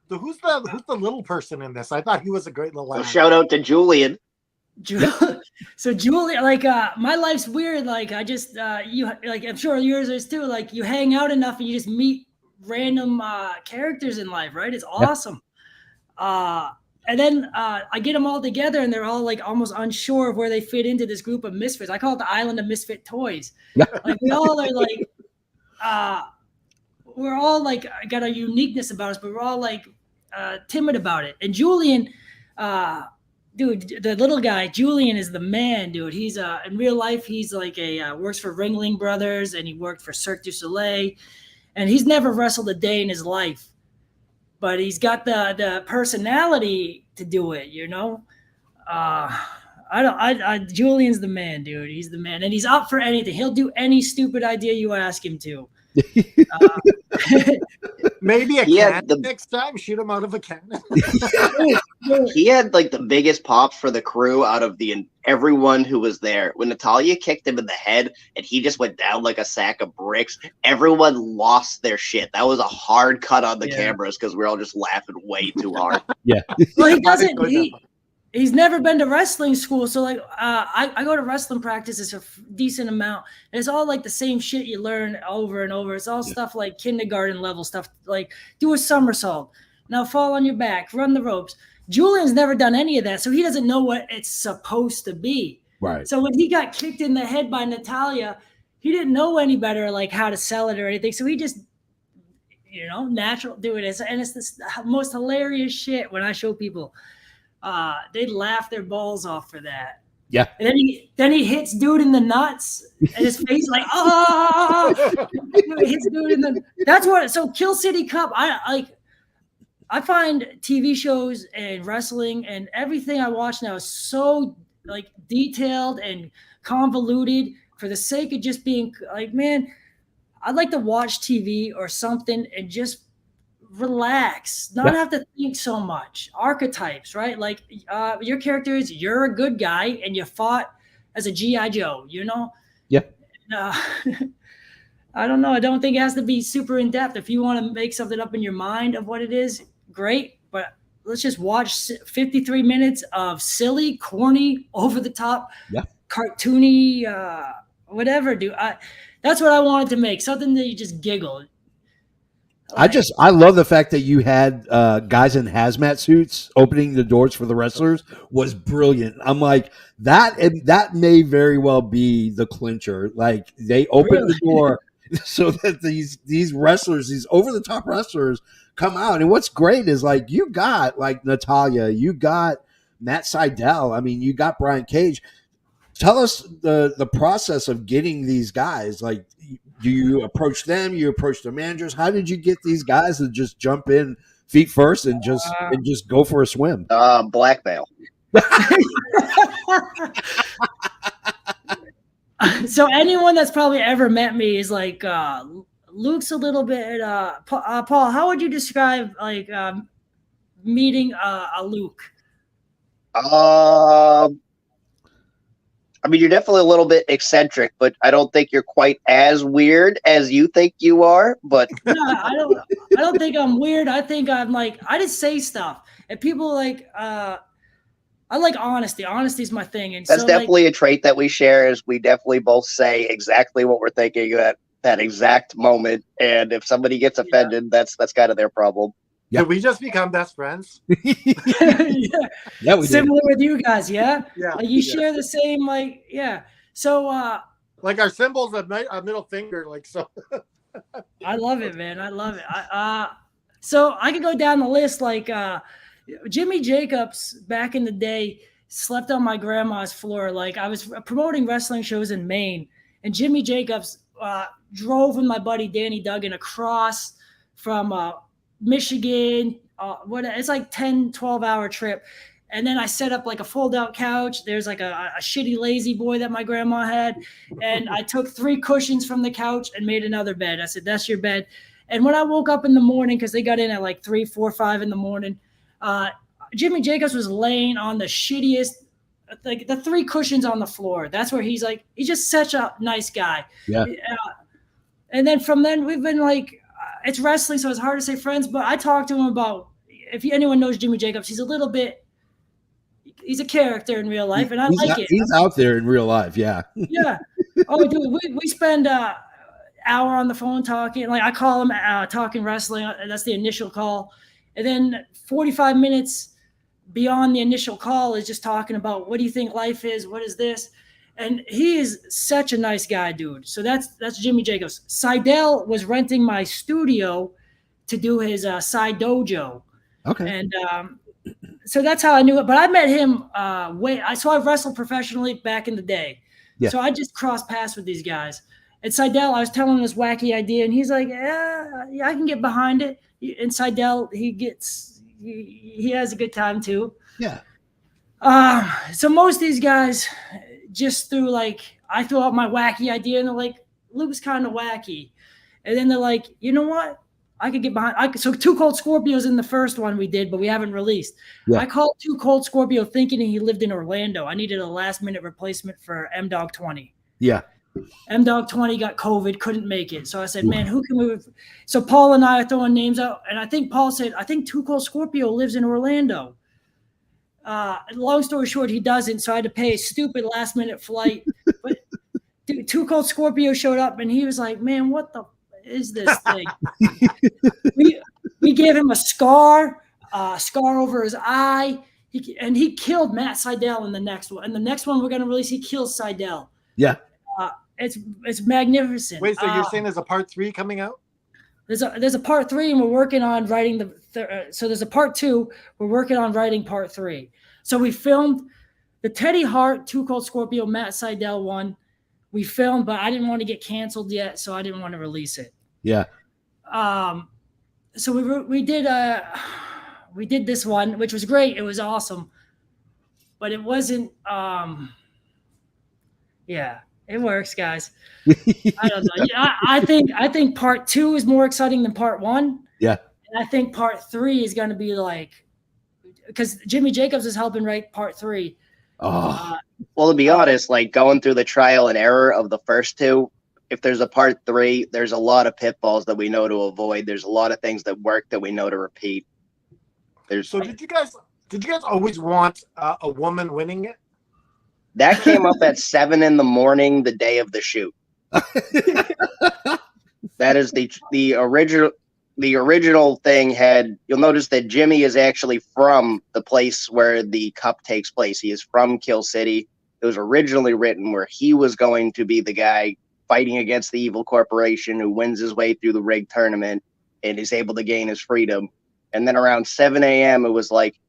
So who's the little person in this? I thought he was a great little So lad. shout out to Julian. So Julie, like my life's weird. Like I just you like I'm sure yours is too. Like you hang out enough and you just meet random characters in life, right? It's awesome. And then I get them all together and they're all like almost unsure of where they fit into this group of misfits. I call it the island of misfit toys. Like we all are like we're all like got a uniqueness about us, but we're all like timid about it. And Julian, dude, the little guy, Julian is the man, dude. He's in real life, he's like works for Ringling Brothers and he worked for Cirque du Soleil, and he's never wrestled a day in his life, but he's got the personality to do it, you know. Julian's the man, dude. He's the man, and he's up for anything. He'll do any stupid idea you ask him to. Maybe a cannon next time. Shoot him out of a cannon. He had like the biggest pops for the crew out of everyone who was there. When Natalia kicked him in the head and he just went down like a sack of bricks, everyone lost their shit. That was a hard cut on the cameras because we're all just laughing way too hard. Yeah. Well, he doesn't. He's never been to wrestling school, so like I go to wrestling practices a decent amount, and it's all like the same shit you learn over and over. It's all stuff like kindergarten level stuff, like do a somersault, now fall on your back, run the ropes. Julian's never done any of that, so he doesn't know what it's supposed to be. Right. So when he got kicked in the head by Natalia, he didn't know any better, like how to sell it or anything. So he just, natural do it. And it's this most hilarious shit when I show people. They laugh their balls off for that. Yeah. And then he hits dude in the nuts, and his face like, he hits dude in the. That's what. So Kill City Cup. I find TV shows and wrestling and everything I watch now is so like detailed and convoluted for the sake of just being like, man, I'd like to watch TV or something and just relax, not have to think so much. Archetypes, right? Like your character is you're a good guy and you fought as a G.I. Joe, you know? Yeah. I don't know. I don't think it has to be super in depth. If you want to make something up in your mind of what it is, great. But let's just watch 53 minutes of silly, corny, over the top, cartoony, whatever. That's what I wanted to make. Something that you just giggle. I love the fact that you had guys in hazmat suits opening the doors for the wrestlers was brilliant. I'm like, that may very well be the clincher. Like they opened the door so that these wrestlers, these over the top wrestlers come out. And what's great is like you got like Natalia, you got Matt Sydal. I mean, you got Brian Cage. Tell us the process of getting these guys. Like, do you approach them? You approach the managers? How did you get these guys to just jump in feet first and just go for a swim? Blackmail. So anyone that's probably ever met me is like Luke's a little bit. Paul, how would you describe like meeting a Luke? I mean, you're definitely a little bit eccentric, but I don't think you're quite as weird as you think you are. But no, I don't think I'm weird. I think I'm like, I just say stuff, and people like, I like honesty. Honesty is my thing, and that's so, definitely like, a trait that we share. Is we definitely both say exactly what we're thinking at that exact moment, and if somebody gets offended, that's kind of their problem. Did we just become best friends? Yeah, we similar did. With you guys, yeah. Like you share the same, like, So, like our symbols, a middle finger, like so. I love it, man. I love it. So I could go down the list. Like Jimmy Jacobs back in the day slept on my grandma's floor. Like I was promoting wrestling shows in Maine, and Jimmy Jacobs drove with my buddy Danny Duggan across from Michigan, it's like 10, 12-hour trip. And then I set up like a fold-out couch. There's like a shitty lazy boy that my grandma had. And I took 3 cushions from the couch and made another bed. I said, that's your bed. And when I woke up in the morning, because they got in at like 3, 4, 5 in the morning, Jimmy Jacobs was laying on the shittiest, like the 3 cushions on the floor. That's where he's just such a nice guy. Yeah. And then from then we've been like, it's wrestling, so it's hard to say friends, but I talked to him about, if anyone knows Jimmy Jacobs, he's a character in real life, and I like it. He's out there in real life, yeah. Yeah. Oh, dude, we spend an hour on the phone talking. Like I call him talking wrestling. That's the initial call. And then 45 minutes beyond the initial call is just talking about, what do you think life is? What is this? And he is such a nice guy, dude. So that's Jimmy Jacobs. Seidel was renting my studio to do his side dojo. Okay. And so that's how I knew it. But I met him so I wrestled professionally back in the day. Yeah. So I just crossed paths with these guys. And Seidel, I was telling him this wacky idea, and he's like, yeah, I can get behind it. And Seidel, he has a good time too. Yeah. So most of these guys just I threw out my wacky idea, and they're like, Luke's kind of wacky. And then they're like, you know what? I could get behind. So 2 Cold Scorpios in the first one we did, but we haven't released. Yeah. I called 2 Cold Scorpio thinking he lived in Orlando. I needed a last-minute replacement for M-Dog 20. Yeah. M-Dog 20 got COVID, couldn't make it. So I said, man, who can move? So Paul and I are throwing names out, and I think Paul said, I think 2 Cold Scorpio lives in Orlando. Long story short, he doesn't, so I had to pay a stupid last-minute flight. But dude, 2 Cold Scorpio showed up, and he was like, man, what the is this thing? we gave him a scar over his eye. He killed Matt Seidel in the next one. And the next one we're going to release, he kills Seidel. Yeah. It's magnificent. Wait, so you're saying there's a part 3 coming out? There's a part 3, and we're working on writing so there's a part 2. We're working on writing part 3. So we filmed the Teddy Hart, 2 Cold Scorpio, Matt Seidel one. We filmed, but I didn't want to get canceled yet, so I didn't want to release it. Yeah. So we did this one, which was great. It was awesome, but it wasn't. Yeah, it works, guys. I don't know. I think part 2 is more exciting than part 1. Yeah. And I think part 3 is going to be because Jimmy Jacobs is helping write part 3. Oh. Well, to be honest, going through the trial and error of the first 2, if there's a part 3, there's a lot of pitfalls that we know to avoid. There's a lot of things that work that we know to repeat. So did you guys always want a woman winning it? That came up at 7 a.m. the day of the shoot. That is the original. The original thing you'll notice that Jimmy is actually from the place where the cup takes place. He is from Kill City. It was originally written where he was going to be the guy fighting against the evil corporation who wins his way through the rigged tournament and is able to gain his freedom. And then around 7 a.m., it was like,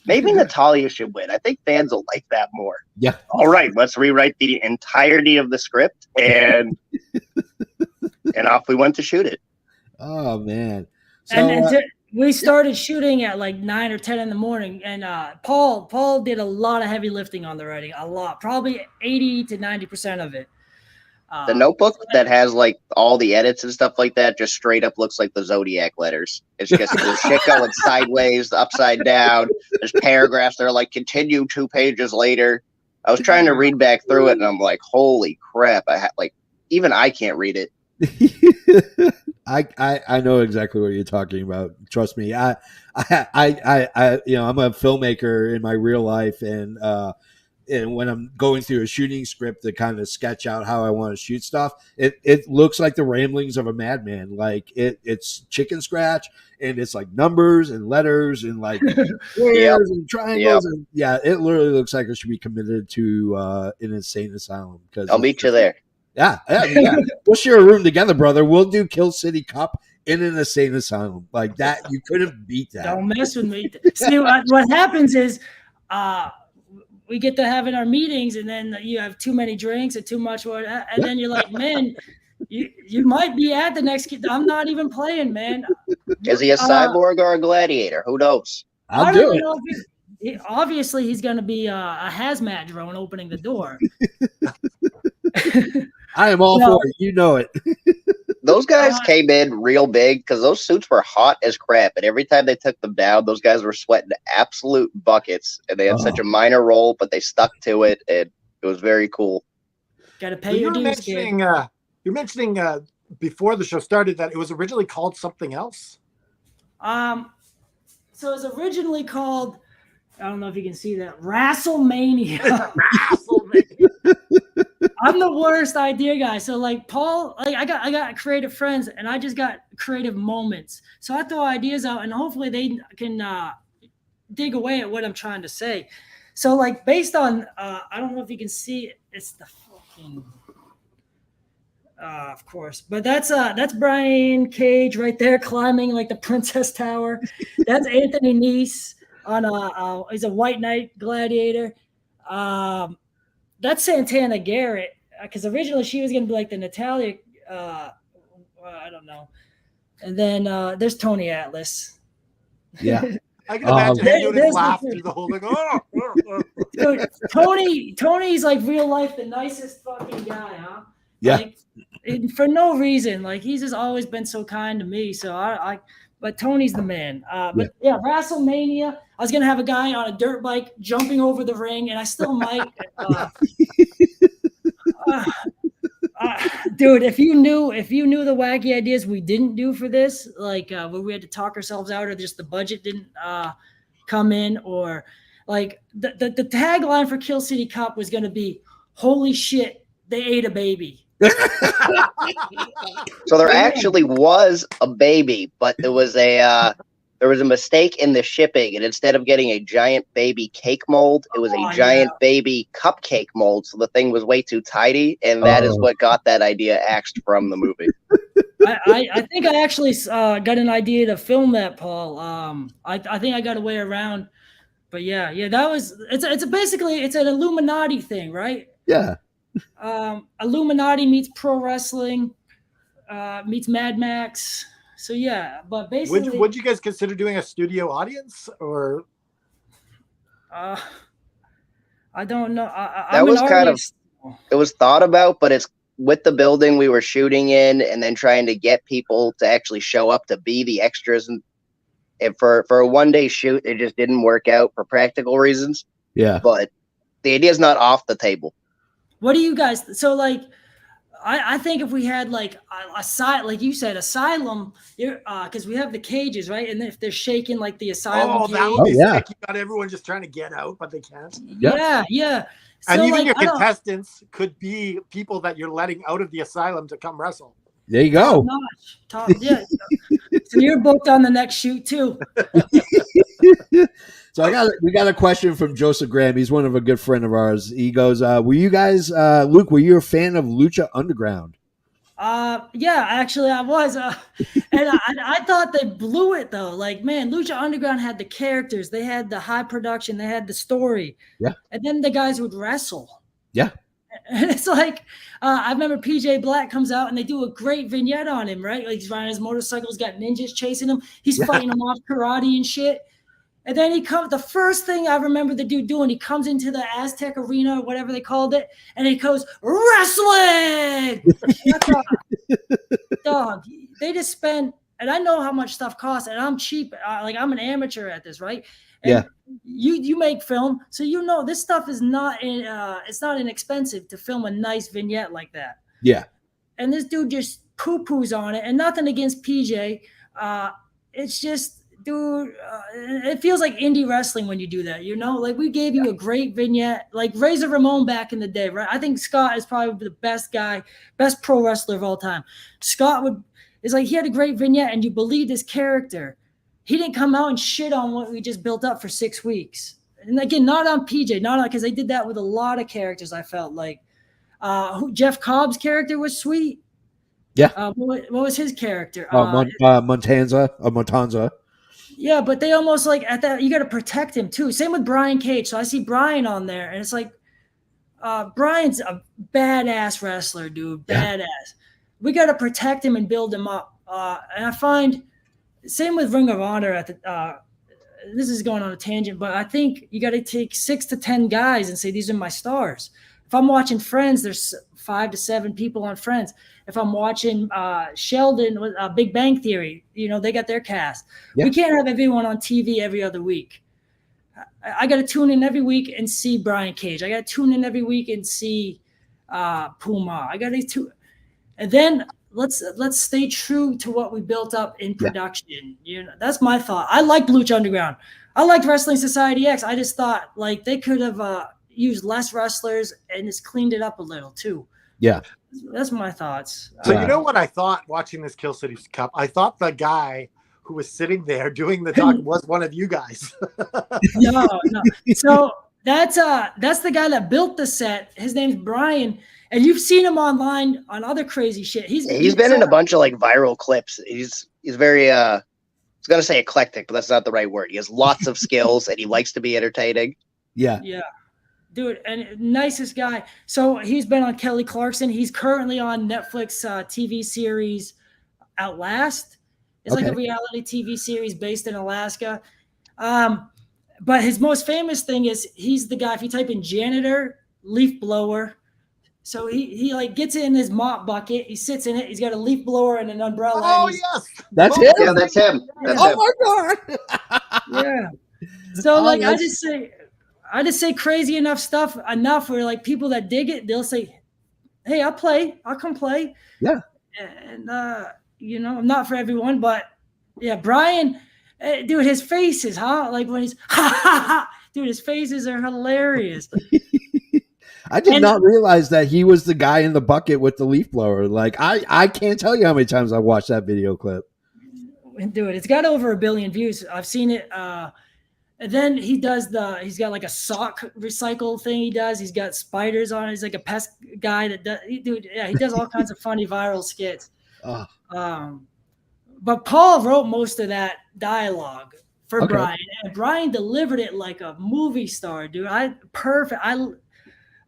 maybe Natalia should win. I think fans will like that more. Yeah. All right, let's rewrite the entirety of the script, and off we went to shoot it. Oh man! So, And we started shooting at 9 or 10 in the morning, and Paul did a lot of heavy lifting on the writing, a lot, probably 80 to 90% of it. The notebook that has all the edits and stuff like that just straight up looks like the Zodiac letters. It's just there's shit going sideways, upside down. There's paragraphs that are continue 2 pages later. I was trying to read back through it, and I'm like, holy crap! Even I can't read it. I know exactly what you're talking about. Trust me. I'm a filmmaker in my real life, and when I'm going through a shooting script to kind of sketch out how I want to shoot stuff, it looks like the ramblings of a madman. It's chicken scratch, and it's numbers and letters and squares and triangles. And yeah, it literally looks like it should be committed to an insane asylum. Because I'll meet you there. Yeah. We'll share a room together, brother. We'll do Kill City Cup in an insane asylum like that. You couldn't beat that. Don't mess with me. See, what happens is we get to having our meetings, and then you have too many drinks and too much water, and then you're like, man, you might be at the next. I'm not even playing, man. Is he a cyborg or a gladiator? Who knows? I'll do it. obviously he's going to be a hazmat drone opening the door. I am all No. for it. You know it. Those guys came in real big because those suits were hot as crap, and every time they took them down, those guys were sweating absolute buckets, and they had such a minor role, but they stuck to it, and it was very cool. Got to pay So your you were dues, kid. mentioning before the show started that it was originally called something else. So it was originally called, I don't know if you can see that, WrestleMania. WrestleMania. I'm the worst idea guy. So like Paul, like I got creative friends, and I just got creative moments. So I throw ideas out, and hopefully they can dig away at what I'm trying to say. So like based on, I don't know if you can see it. It's the fucking, of course, but that's Brian Cage right there climbing like the Princess Tower. That's Anthony Nese on he's a White Knight gladiator. That's Santana Garrett, because originally she was going to be like the Natalia, I don't know. And then there's Tony Atlas. Yeah. I can imagine him doing his there's laugh the- through the whole thing. Dude, Tony's like real life the nicest fucking guy, huh? Yeah. Like, for no reason. Like he's just always been so kind to me. So but Tony's the man. But yeah, WrestleMania. I was gonna have a guy on a dirt bike jumping over the ring, and I still might. Dude, if you knew the wacky ideas we didn't do for this, like where we had to talk ourselves out, or just the budget didn't come in, or like the tagline for Kill City Cop was gonna be, "Holy shit, they ate a baby." So there actually was a baby, but there was a mistake in the shipping, and instead of getting a giant baby cake mold, it was a giant baby cupcake mold. So the thing was way too tidy, and that is what got that idea axed from the movie. I think I actually got an idea to film that, Paul. I think I got a way around, but yeah, that was it's basically it's an Illuminati thing, right? Yeah. Illuminati meets pro wrestling, meets Mad Max. So yeah, but basically, would you guys consider doing a studio audience, or? I don't know. That was kind of, it was thought about, but it's with the building we were shooting in, and then trying to get people to actually show up to be the extras, and for a one-day shoot, it just didn't work out for practical reasons. Yeah. But the idea is not off the table. What do you guys? So like, I think if we had like like you said, asylum, because we have the cages, right? And if they're shaking like the asylum That cage, would be sick. You got everyone just trying to get out, but they can't. Yeah. So And even like, your contestants could be people that you're letting out of the asylum to come wrestle. There you go. Top, yeah. So you're booked on the next shoot too. So we got a question from Joseph Graham. He's one of a good friend of ours. He goes, were you guys, Luke, were you a fan of Lucha Underground? Yeah, actually I was. And I thought they blew it though. Like, man, Lucha Underground had the characters, they had the high production, they had the story. Yeah. And then the guys would wrestle. Yeah. And it's like, I remember PJ Black comes out and they do a great vignette on him, right? Like he's riding his motorcycle, he's got ninjas chasing him. He's fighting them off karate and shit. And then the first thing I remember the dude doing, he comes into the Aztec Arena or whatever they called it, and he goes, wrestling! Dog, they just spend, and I know how much stuff costs, and I'm cheap. Like, I'm an amateur at this, right? And you make film, so you know this stuff is not it's not inexpensive to film a nice vignette like that. Yeah. And this dude just poo-poos on it, and nothing against PJ. It's just, dude, it feels like indie wrestling when you do that, you know? Like, we gave you a great vignette, like Razor Ramon back in the day, right? I think Scott is probably the best guy, best pro wrestler of all time. Scott is like, he had a great vignette, and you believed his character. He didn't come out and shit on what we just built up for 6 weeks. And again, not on PJ, not on, because they did that with a lot of characters, I felt like. Jeff Cobb's character was sweet. Yeah. What was his character? Montanza. Yeah, but they almost like at that, you got to protect him too. Same with Brian Cage. So I see Brian on there, and it's like, Brian's a badass wrestler, dude. Badass. Yeah. We got to protect him and build him up. And I find, same with Ring of Honor at the this is going on a tangent, but I think you got to take 6 to 10 guys and say, these are my stars. If I'm watching Friends, there's 5 to 7 people on Friends. If I'm watching Sheldon with Big Bang Theory, they got their cast. Yeah. We can't have everyone on TV every other week. I got to tune in every week and see Brian Cage. I got to tune in every week and see Puma. I got to and then let's stay true to what we built up in production. That's my thought. I liked Lucha Underground. I liked Wrestling Society X. I just thought like they could have used less wrestlers and just cleaned it up a little too. Yeah. That's my thoughts. So you know what I thought watching this Kill City Cup? I thought the guy who was sitting there doing the talk was one of you guys. No. So that's the guy that built the set. His name's Brian, and you've seen him online on other crazy shit. He's been in a bunch of like viral clips. He's very I was gonna say eclectic, but that's not the right word. He has lots of skills and he likes to be entertaining. Yeah. Dude, and nicest guy. So he's been on Kelly Clarkson. He's currently on Netflix TV series Outlast. It's like a reality TV series based in Alaska. But his most famous thing is he's the guy, if you type in janitor, leaf blower. So he like gets it in his mop bucket. He sits in it. He's got a leaf blower and an umbrella. Oh, yes. That's him? Yeah, that's him. That's him. Oh, my God. Yeah. So like I just say crazy enough where like people that dig it, they'll say, hey, I'll come play. Yeah. And I'm not for everyone, but yeah, Brian, dude, his faces, like when he's dude, his faces are hilarious. I did not realize that he was the guy in the bucket with the leaf blower. Like I can't tell you how many times I watched that video clip. Dude, it's got over 1 billion views. I've seen it. And then he's got like a sock recycle thing he does. He's got spiders on it. He's like a pest guy he does all kinds of funny viral skits. But Paul wrote most of that dialogue for Brian, and Brian delivered it like a movie star, dude. Perfect.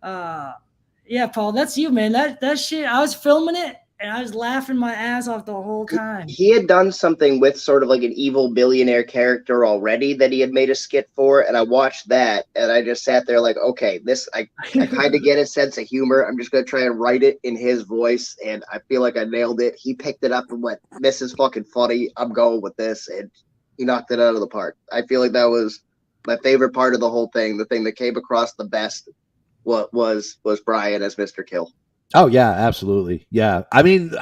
Paul, that's you, man. That shit, I was filming it and I was laughing my ass off the whole time. He had done something with sort of like an evil billionaire character already that he had made a skit for, and I watched that and I just sat there like, okay, I kind of get his sense of humor. I'm just gonna try and write it in his voice, and I feel like I nailed it. He picked it up and went, this is fucking funny. I'm going with this, and he knocked it out of the park. I feel like that was my favorite part of the whole thing. The thing that came across the best was Brian as Mr. Kill. Oh yeah, absolutely. Yeah. I mean,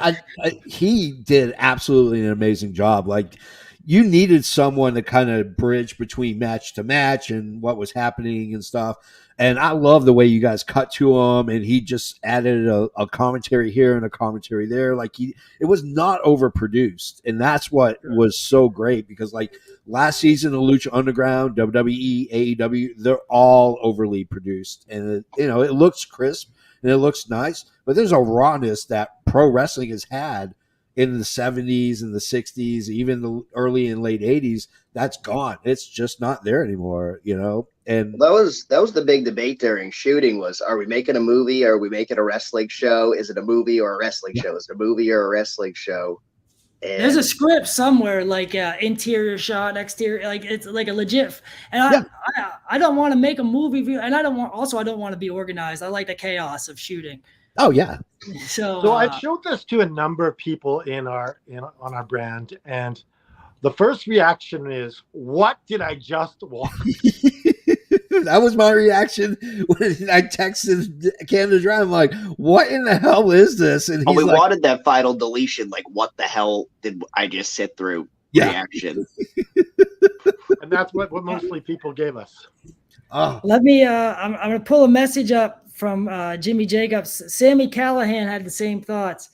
he did absolutely an amazing job. Like you needed someone to kind of bridge between match to match and what was happening and stuff. And I love the way you guys cut to him, and he just added a commentary here and a commentary there. Like it was not overproduced, and that's what was so great, because like last season of Lucha Underground, WWE, AEW, they're all overly produced, and it looks crisp and it looks nice, but there's a rawness that pro wrestling has had in the 70s and the 60s, even the early and late 80s. That's gone. It's just not there anymore, And that was the big debate during shooting was, are we making a movie? Or are we making a wrestling show? Is it a movie or a wrestling show? Is it a movie or a wrestling show? And there's a script somewhere, like interior shot, exterior, like it's like a legit. And I don't want to make a movie view, and I don't want to be organized. I like the chaos of shooting. Oh yeah. So I've showed this to a number of people on our brand, and the first reaction is, "What did I just watch?" That was my reaction when I texted Canada Drive. I'm like, "What in the hell is this?" And we wanted that final deletion. Like, what the hell did I just sit through? Yeah. Reaction. And that's what mostly people gave us. Oh. Let me. I'm gonna pull a message up from Jimmy Jacobs. Sammy Callahan had the same thoughts.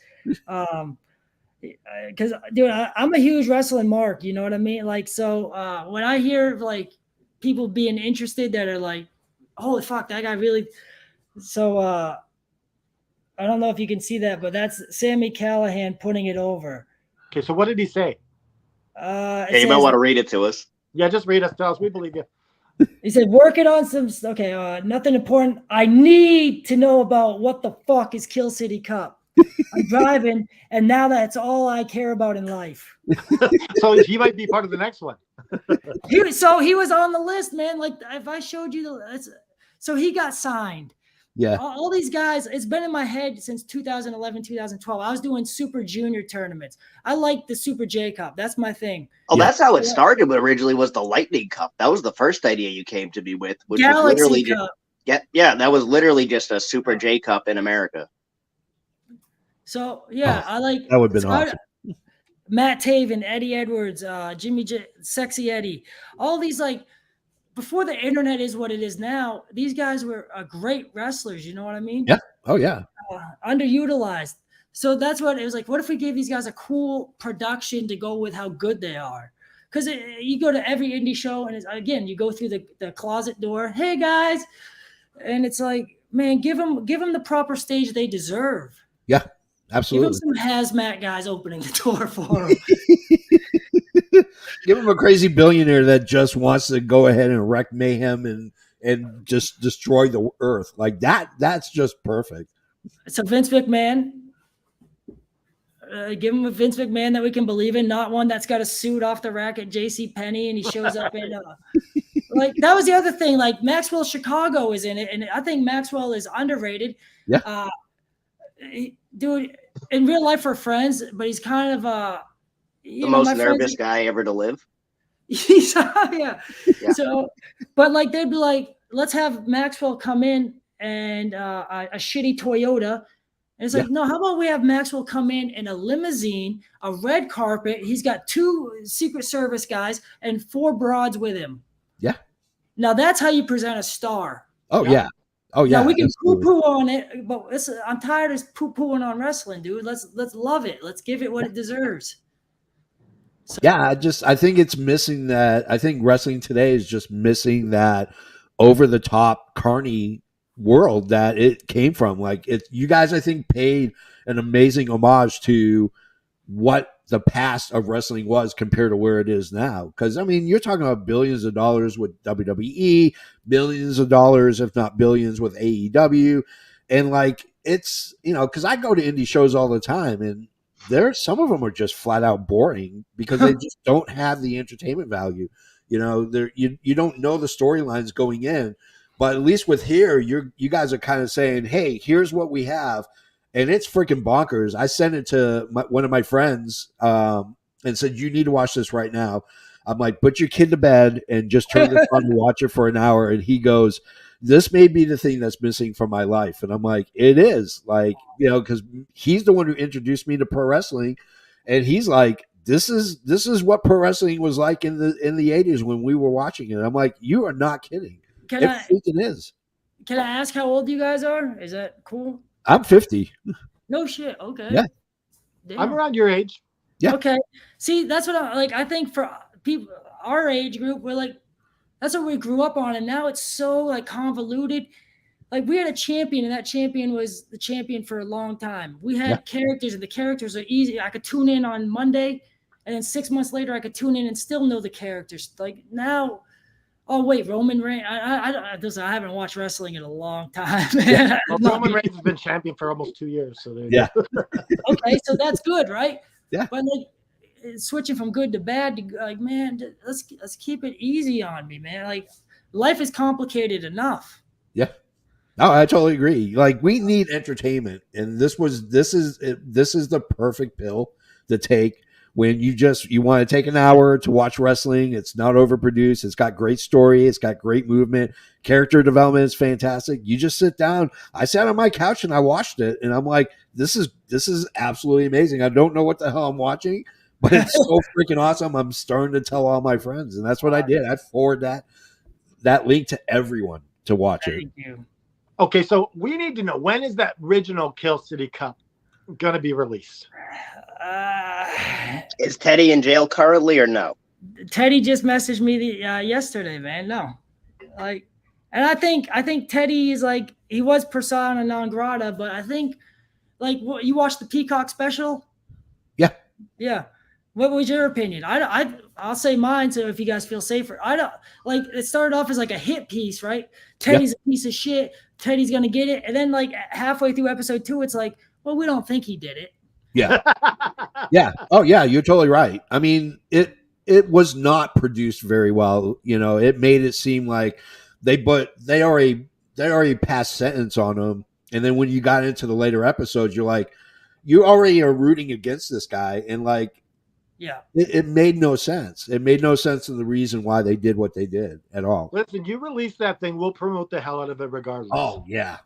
Because dude, I'm a huge wrestling mark. You know what I mean? Like, so when I hear like people being interested that are like, holy fuck, that guy really. So I don't know if you can see that, but that's Sammy Callahan putting it over. Okay, so what did he say? You might want to read it to us. Yeah, just read us. Tell us. We believe you. He said, working on some, nothing important. I need to know about what the fuck is Kill City Cup. I'm driving, and now that's all I care about in life. So he might be part of the next one. He was on the list, man. Like if I showed you so he got signed. Yeah. All these guys, it's been in my head since 2011, 2012. I was doing Super Junior tournaments. I like the Super J Cup. That's my thing. Oh, Yeah. that's how it started. But originally was the Lightning Cup. That was the first idea you came to me with, which was Galaxy literally Cup. yeah, that was literally just a Super J Cup in America. So yeah, I like That would have been so awesome. Matt Taven, Eddie Edwards, Jimmy J, Sexy Eddie, all these like before the internet is what it is now. These guys were great wrestlers. You know what I mean? Yeah. Oh yeah. Underutilized. So that's what it was like. What if we gave these guys a cool production to go with how good they are? Because you go to every indie show and again, you go through the closet door. Hey guys, and it's like, man, give them the proper stage they deserve. Yeah. Give Absolutely. them some hazmat guys opening the door for them. Give him a crazy billionaire that just wants to go ahead and wreck mayhem and just destroy the earth like that. That's just perfect. So Vince McMahon, give him a Vince McMahon that we can believe in, not one that's got a suit off the rack at J.C. Penney and he shows up in like that was the other thing. Like Maxwell Chicago is in it, and I think Maxwell is underrated. Yeah. Dude, in real life we're friends, but he's kind of The most nervous guy ever to live. He's yeah. So, but like they'd be like, let's have Maxwell come in and a shitty Toyota. And it's like, no, how about we have Maxwell come in a limousine, a red carpet. He's got 2 Secret Service guys and 4 broads with him. Yeah. Now that's how you present a star. Oh yeah. Oh yeah. Now we can absolutely. poo-poo on it, but I'm tired of poo-pooing on wrestling, dude. Let's love it. Let's give it what it deserves. So, Yeah, I think it's missing that. I think wrestling today is just missing that over the top carny world that it came from. Like you guys, I think, paid an amazing homage to what the past of wrestling was compared to where it is now. Because I mean, you're talking about billions of dollars with WWE, billions of dollars, if not billions, with AEW, and like it's because I go to indie shows all the time and. Some of them are just flat out boring because they just don't have the entertainment value. You don't know the storylines going in, but at least with here, you guys are kind of saying, "Hey, here's what we have," and it's freaking bonkers. I sent it to one of my friends and said, "You need to watch this right now." I'm like, "Put your kid to bed and just turn this on and watch it for an hour." And he goes, "This may be the thing that's missing from my life." And I'm like, it is, like, because he's the one who introduced me to pro wrestling. And he's like, this is what pro wrestling was like in the 80s when we were watching it. I'm like, you are not kidding. It freaking is. Can I ask how old you guys are? Is that cool? I'm 50. No shit. Okay. Yeah. Damn. I'm around your age. Yeah. Okay. See, that's what I think for people our age group, we're like, that's what we grew up on. And now it's so like convoluted. Like we had a champion and that champion was the champion for a long time. We had characters and the characters are easy. I could tune in on Monday and then 6 months later I could tune in and still know the characters. Like now, oh wait, Roman Reigns. I haven't watched wrestling in a long time. Well, Roman Reigns has been champion for almost 2 years. So Okay, so that's good, right? Yeah. But like switching from good to bad to like, man, let's keep it easy on me, man. Like life is complicated enough. Yeah. No, I totally agree. Like we need entertainment, and this is the perfect pill to take when you want to take an hour to watch wrestling. It's not overproduced. It's got great story. It's got great movement. Character development is fantastic. You just sit down. I sat on my couch and I watched it, and I'm like, this is absolutely amazing. I don't know what the hell I'm watching, but it's so freaking awesome. I'm starting to tell all my friends, and that's what I did. I forward that link to everyone to watch it. Thank you. Okay, so we need to know, when is that original Kill City Cup going to be released? Is Teddy in jail currently or no? Teddy just messaged me yesterday, man. No, like, and I think Teddy is like, he was persona non grata, but I think like you watched the Peacock special. Yeah. What was your opinion? I'll say mine. So if you guys feel safer, I don't like. It started off as like a hit piece, right? Teddy's a piece of shit. Teddy's gonna get it, and then like halfway through episode 2, it's like, well, we don't think he did it. Yeah. Yeah. Oh yeah, you're totally right. I mean, it was not produced very well. You know, it made it seem like they already passed sentence on him, and then when you got into the later episodes, you're like, you already are rooting against this guy, and like, Yeah. it made no sense. It made no sense of the reason why they did what they did at all. Listen, you release that thing, we'll promote the hell out of it regardless. Oh yeah.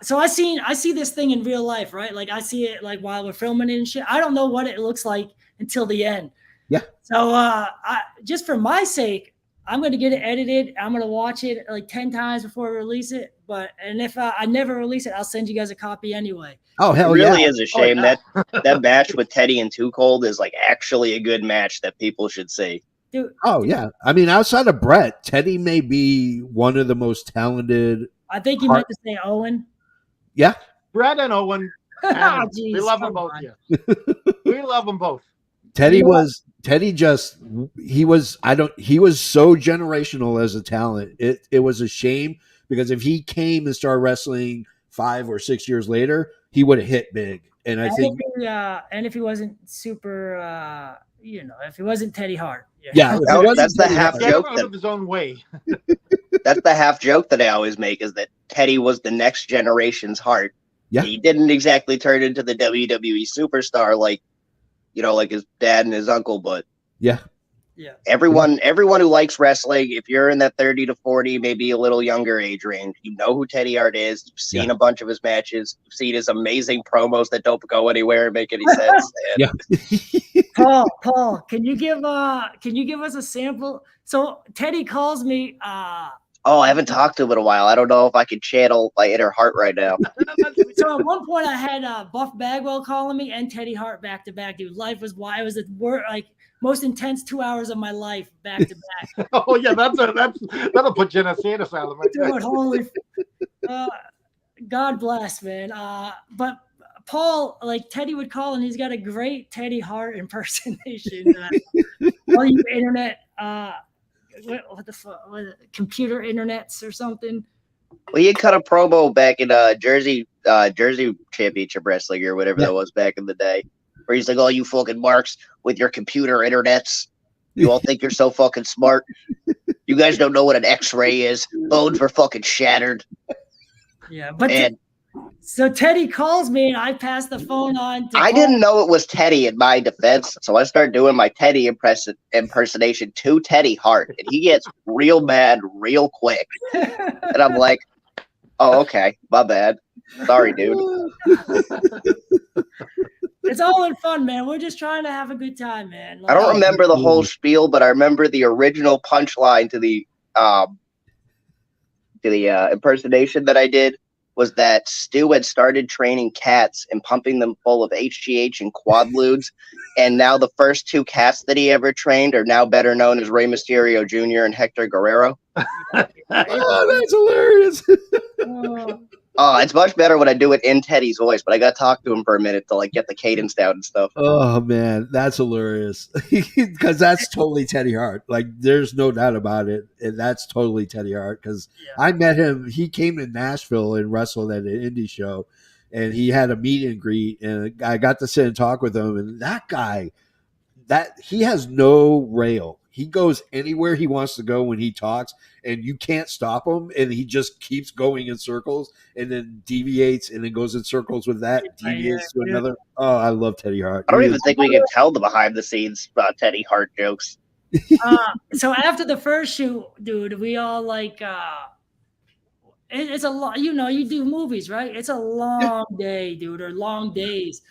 So I see this thing in real life, right? Like I see it like while we're filming it and shit. I don't know what it looks like until the end. Yeah. So just for my sake, I'm going to get it edited. I'm going to watch it like 10 times before I release it. And if I never release it, I'll send you guys a copy anyway. Oh hell It really yeah. is a shame yeah. that match with Teddy and Too Cold is like actually a good match that people should see. Dude, Oh yeah. I mean, outside of Brett, Teddy may be one of the most talented. I think you meant to say Owen. Yeah. Brett and Owen, Oh, we geez, love them come both. on. Yeah. We love them both. Teddy You know what? he was so generational as a talent. It was a shame because if he came and started wrestling 5 or 6 years later, he would have hit big. And I think And if he wasn't super, if he wasn't Teddy Hart. yeah, if it No, wasn't that's the Teddy half Hart- Get him joke out that of his own way. that's the half joke that I always make is that Teddy was the next generation's Hart. Yeah. He didn't exactly turn into the WWE superstar like his dad and his uncle, but Yeah. Yeah. everyone who likes wrestling, if you're in that 30 to 40, maybe a little younger age range, you know who Teddy Hart is. You've seen a bunch of his matches. You've seen his amazing promos that don't go anywhere and make any sense. And Yeah. Paul, can you give us a sample? So Teddy calls me. oh, I haven't talked to him in a while. I don't know if I can channel my inner Hart right now. So at one point I had Buff Bagwell calling me and Teddy Hart back to back. Dude, life was wild. It was the most intense 2 hours of my life back to back. Oh yeah, that'll put you in a sane asylum. Right there. Dude, holy, God bless, man. But Paul, like Teddy would call and he's got a great Teddy Hart impersonation. All you internet, what the fuck, computer internets or something. Well, he had cut a promo back in Jersey Championship Wrestling or whatever that was back in the day, where he's like, "Oh, you fucking marks with your computer internets. You all think you're so fucking smart. You guys don't know what an X-ray is. Bones were fucking shattered." Yeah, but And so Teddy calls me and I pass the phone on to I Paul. didn't know it was Teddy in my defense, so I started doing my Teddy impersonation to Teddy Hart, and he gets real mad real quick. And I'm like, "Oh, okay, my bad. Sorry, dude." It's all in fun, man. We're just trying to have a good time, man. I don't remember the whole spiel, but I remember the original punchline to the impersonation that I did was that Stu had started training cats and pumping them full of HGH and quadludes, and now the first 2 cats that he ever trained are now better known as Rey Mysterio Jr. and Hector Guerrero. Oh, that's hilarious. Oh, it's much better when I do it in Teddy's voice, but I got to talk to him for a minute to like get the cadence down and stuff. Oh man, that's hilarious. Because that's totally Teddy Hart. Like, there's no doubt about it. And that's totally Teddy Hart. Because I met him. He came to Nashville and wrestled at an indie show, and he had a meet and greet, and I got to sit and talk with him. And that guy, he has no rail. He goes anywhere he wants to go when he talks, and you can't stop him. And he just keeps going in circles, and then deviates, and then goes in circles with that, deviates to another. Oh, I love Teddy Hart. I don't even think we can tell the behind the scenes Teddy Hart jokes. So after the first shoot, dude, we all like it's a lot. You do movies, right? It's a long day, dude, or long days.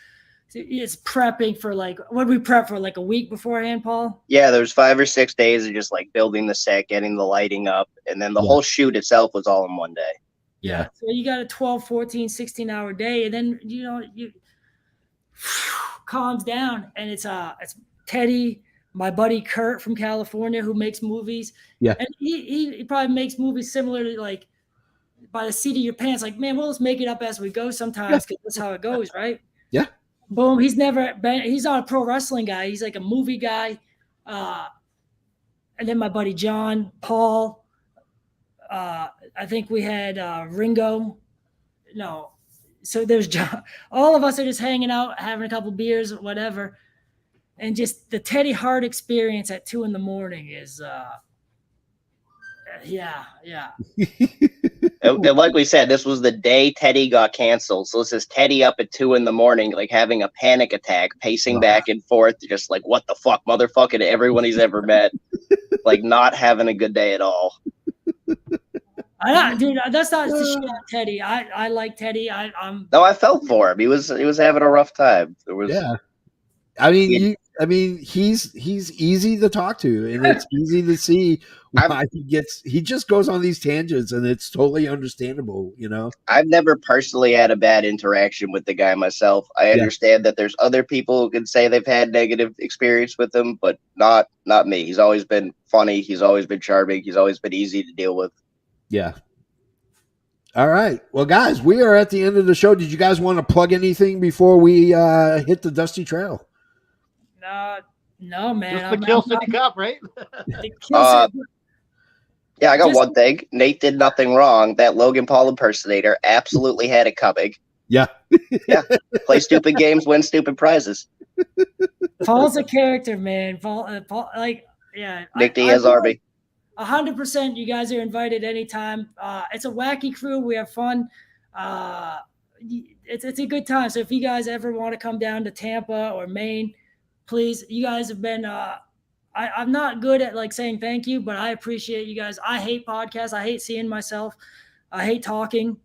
It's prepping for what we prep for like a week beforehand, Paul? Yeah, there's 5 or 6 days of just like building the set, getting the lighting up, and then the whole shoot itself was all in one day. Yeah. So you got a 12, 14, 16-hour day, and then you calms down, and it's Teddy, my buddy Kurt from California, who makes movies. Yeah. And he probably makes movies similar to like by the seat of your pants, like, man, we'll just make it up as we go sometimes because that's how it goes, right? Yeah. Boom. He's never been. He's not a pro wrestling guy. He's like a movie guy. And then my buddy John, Paul. I think we had Ringo. No, so there's John. All of us are just hanging out, having a couple beers, whatever, and just the Teddy Hart experience at 2 a.m. is, yeah. And like we said, this was the day Teddy got canceled. So this is Teddy up at 2 a.m, like having a panic attack, pacing back and forth, just like, what the fuck, motherfucking everyone he's ever met. Like, not having a good day at all. Dude, that's not the shit on Teddy. I like Teddy. I'm No, I felt for him. He was having a rough time. There was I mean, he's easy to talk to, and it's easy to see why he just goes on these tangents, and it's totally understandable, you know. I've never personally had a bad interaction with the guy myself. I understand that there's other people who can say they've had negative experience with him, but not me. He's always been funny. He's always been charming. He's always been easy to deal with. Yeah. All right. Well, guys, we are at the end of the show. Did you guys want to plug anything before we hit the dusty trail? No, man. Just the Kill City Cup, right? Yeah, I got one thing. Nate did nothing wrong. That Logan Paul impersonator absolutely had it coming. Yeah. Yeah. Play stupid games, win stupid prizes. Paul's a character, man. Paul, like, yeah. Nick Diaz, Arby. 100%. You guys are invited anytime. It's a wacky crew. We have fun. It's a good time. So if you guys ever want to come down to Tampa or Maine, please. You guys have been. I'm not good at like saying thank you, but I appreciate you guys. I hate podcasts. I hate seeing myself. I hate talking.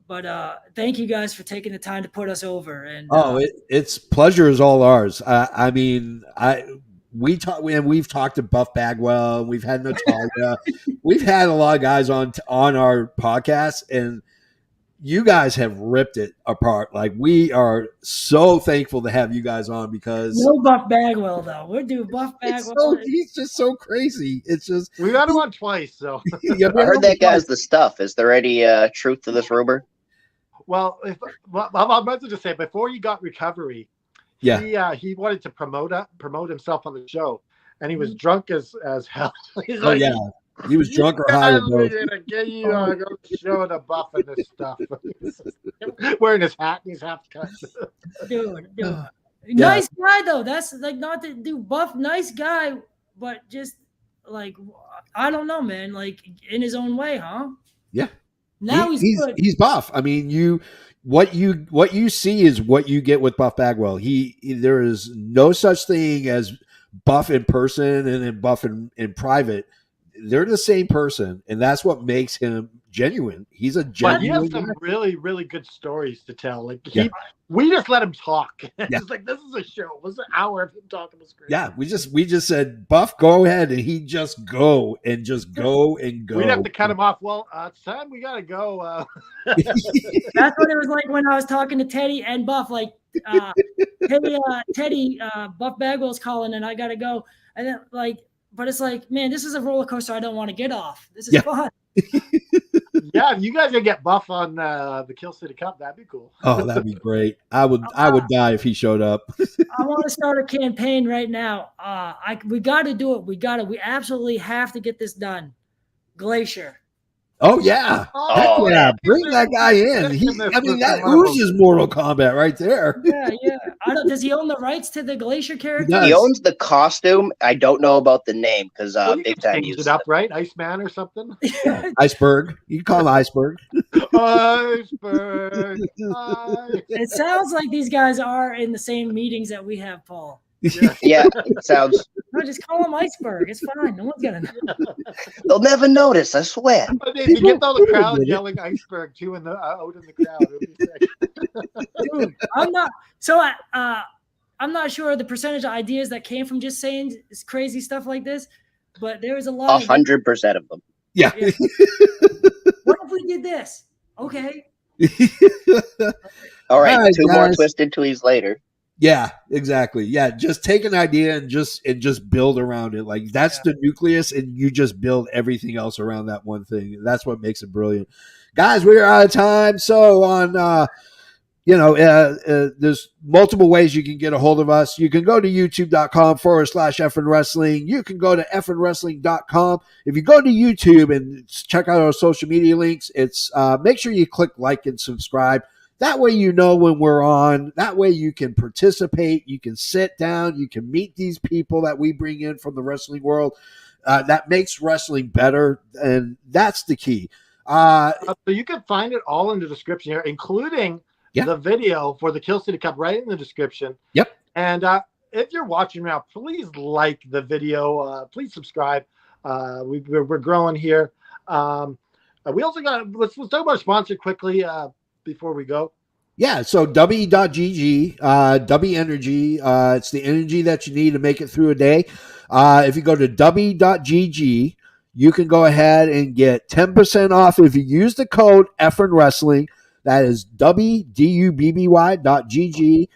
But thank you guys for taking the time to put us over. And it's pleasure is all ours. I mean, we've talked to Buff Bagwell, we've had Natalia, we've had a lot of guys on our podcast, and you guys have ripped it apart. Like, we are so thankful to have you guys on, because no Buff Bagwell though. We're doing Buff Bagwell. He's just so crazy. It's just we got him on twice. So I heard that guy's the stuff. Is there any truth to this rumor? Well, I'm about to just say, before he got recovery, he wanted to promote himself on the show, and he was drunk as hell. He's like, he was drunk or high. We're gonna get you on the show the Buff and this stuff. Wearing his hat and he's half cut. Dude. Nice guy though. That's like, not to do Buff, nice guy, but just like, I don't know, man. Like, in his own way, huh? Yeah. Now he's Buff. I mean, what you see is what you get with Buff Bagwell. There is no such thing as Buff in person and then Buff in private. They're the same person, and that's what makes him genuine. He's a genuine. But he has some really, really good stories to tell. Like, we just let him talk. It's like, this is a show. It was an hour of him talking. Was great. Yeah, we just said, Buff, go ahead, and he just go and go. We'd have to cut him off. Well, it's time we gotta go. That's what it was like when I was talking to Teddy and Buff. Like, hey, Teddy, Buff Bagwell's calling, and I gotta go. And then, like, but it's like, man, this is a roller coaster. I don't want to get off. This is fun. Yeah, if you guys can get Buff on the Kill City Cup, that'd be cool. Oh, that'd be great. I would die if he showed up. I want to start a campaign right now. We got to do it. We absolutely have to get this done. Glacier. Oh yeah. Yeah. Bring that guy in. That oozes Mortal Kombat right there. Yeah. Does he own the rights to the Glacier character? He owns the costume. I don't know about the name, because big time used it up, right? Iceman or something. Iceberg. You can call him Iceberg. Iceberg. It sounds like these guys are in the same meetings that we have, Paul. Yeah, it sounds. No, just call him Iceberg. It's fine. No one's gonna know. They'll never notice. I swear. If you get all the crowd yelling Iceberg too, out in the crowd. Dude, I'm not. So I'm not sure the percentage of ideas that came from just saying this crazy stuff like this, but there was a lot. 100% of them. Yeah. What if we did this? Okay. All right, two more twisted tweets later. Yeah, exactly. Yeah, just take an idea and just build around it. Like, that's the nucleus, and you just build everything else around that one thing. That's what makes it brilliant. Guys, we are out of time. So on there's multiple ways you can get a hold of us. You can go to youtube.com/effing wrestling. You can go to effingwrestling.com. If you go to YouTube and check out our social media links, it's make sure you click like and subscribe. That way you know when we're on. That way you can participate. You can sit down. You can meet these people that we bring in from the wrestling world. That makes wrestling better, and that's the key. So you can find it all in the description here, including the video for the Kill City Cup right in the description. Yep. And if you're watching now, please like the video. Please subscribe. We're growing here. We also got, let's talk about our sponsor quickly before we go. Yeah, so W.GG, W Energy, it's the energy that you need to make it through a day. If you go to W.GG, you can go ahead and get 10% off if you use the code Effin Wrestling. That is WDUBBY.GG.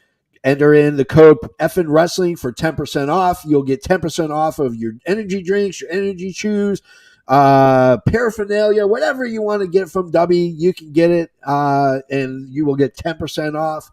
Enter in the code Effin Wrestling for 10% off. You'll get 10% off of your energy drinks, your energy chews, paraphernalia, whatever you want to get from W, you can get it, and you will get 10% off.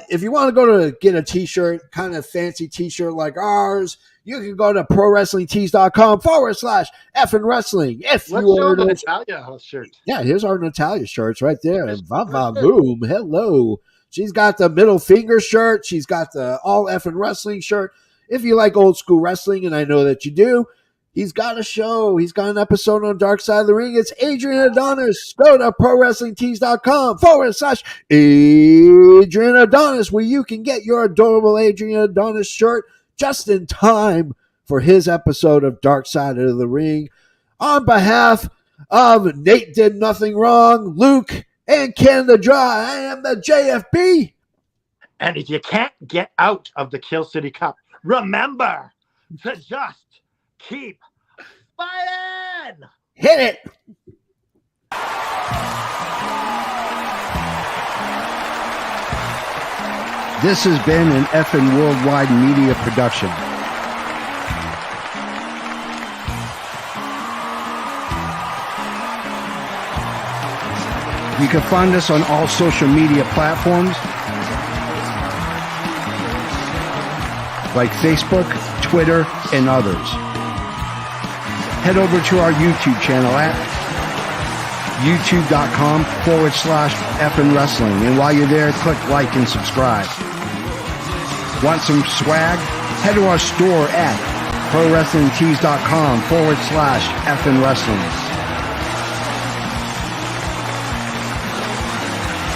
If you want to go to get a t-shirt, kind of fancy t-shirt like ours, you can go to prowrestlingtees.com/effing wrestling. If Let's you show order the Natalia shirt. Yeah, here's our Natalia shirts right there. And boom, hello. She's got the middle finger shirt. She's got the all effing wrestling shirt. If you like old school wrestling, and I know that you do, he's got a show. He's got an episode on Dark Side of the Ring. It's Adrian Adonis. Go to prowrestlingtees.com/Adrian Adonis, where you can get your adorable Adrian Adonis shirt just in time for his episode of Dark Side of the Ring. On behalf of Nate Did Nothing Wrong, Luke, and Ken the Dry, I am the JFB. And if you can't get out of the Kill City Cup, remember to just keep fighting. Hit it. This has been an effing worldwide media production. You can find us on all social media platforms like Facebook, Twitter, and others. Head over to our YouTube channel at youtube.com/effing wrestling. And while you're there, click like and subscribe. Want some swag? Head to our store at prowrestlingtees.com/effing wrestling.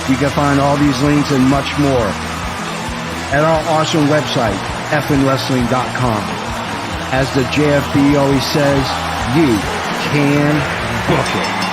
You can find all these links and much more at our awesome website, effinwrestling.com. As the JFB always says, you can book it.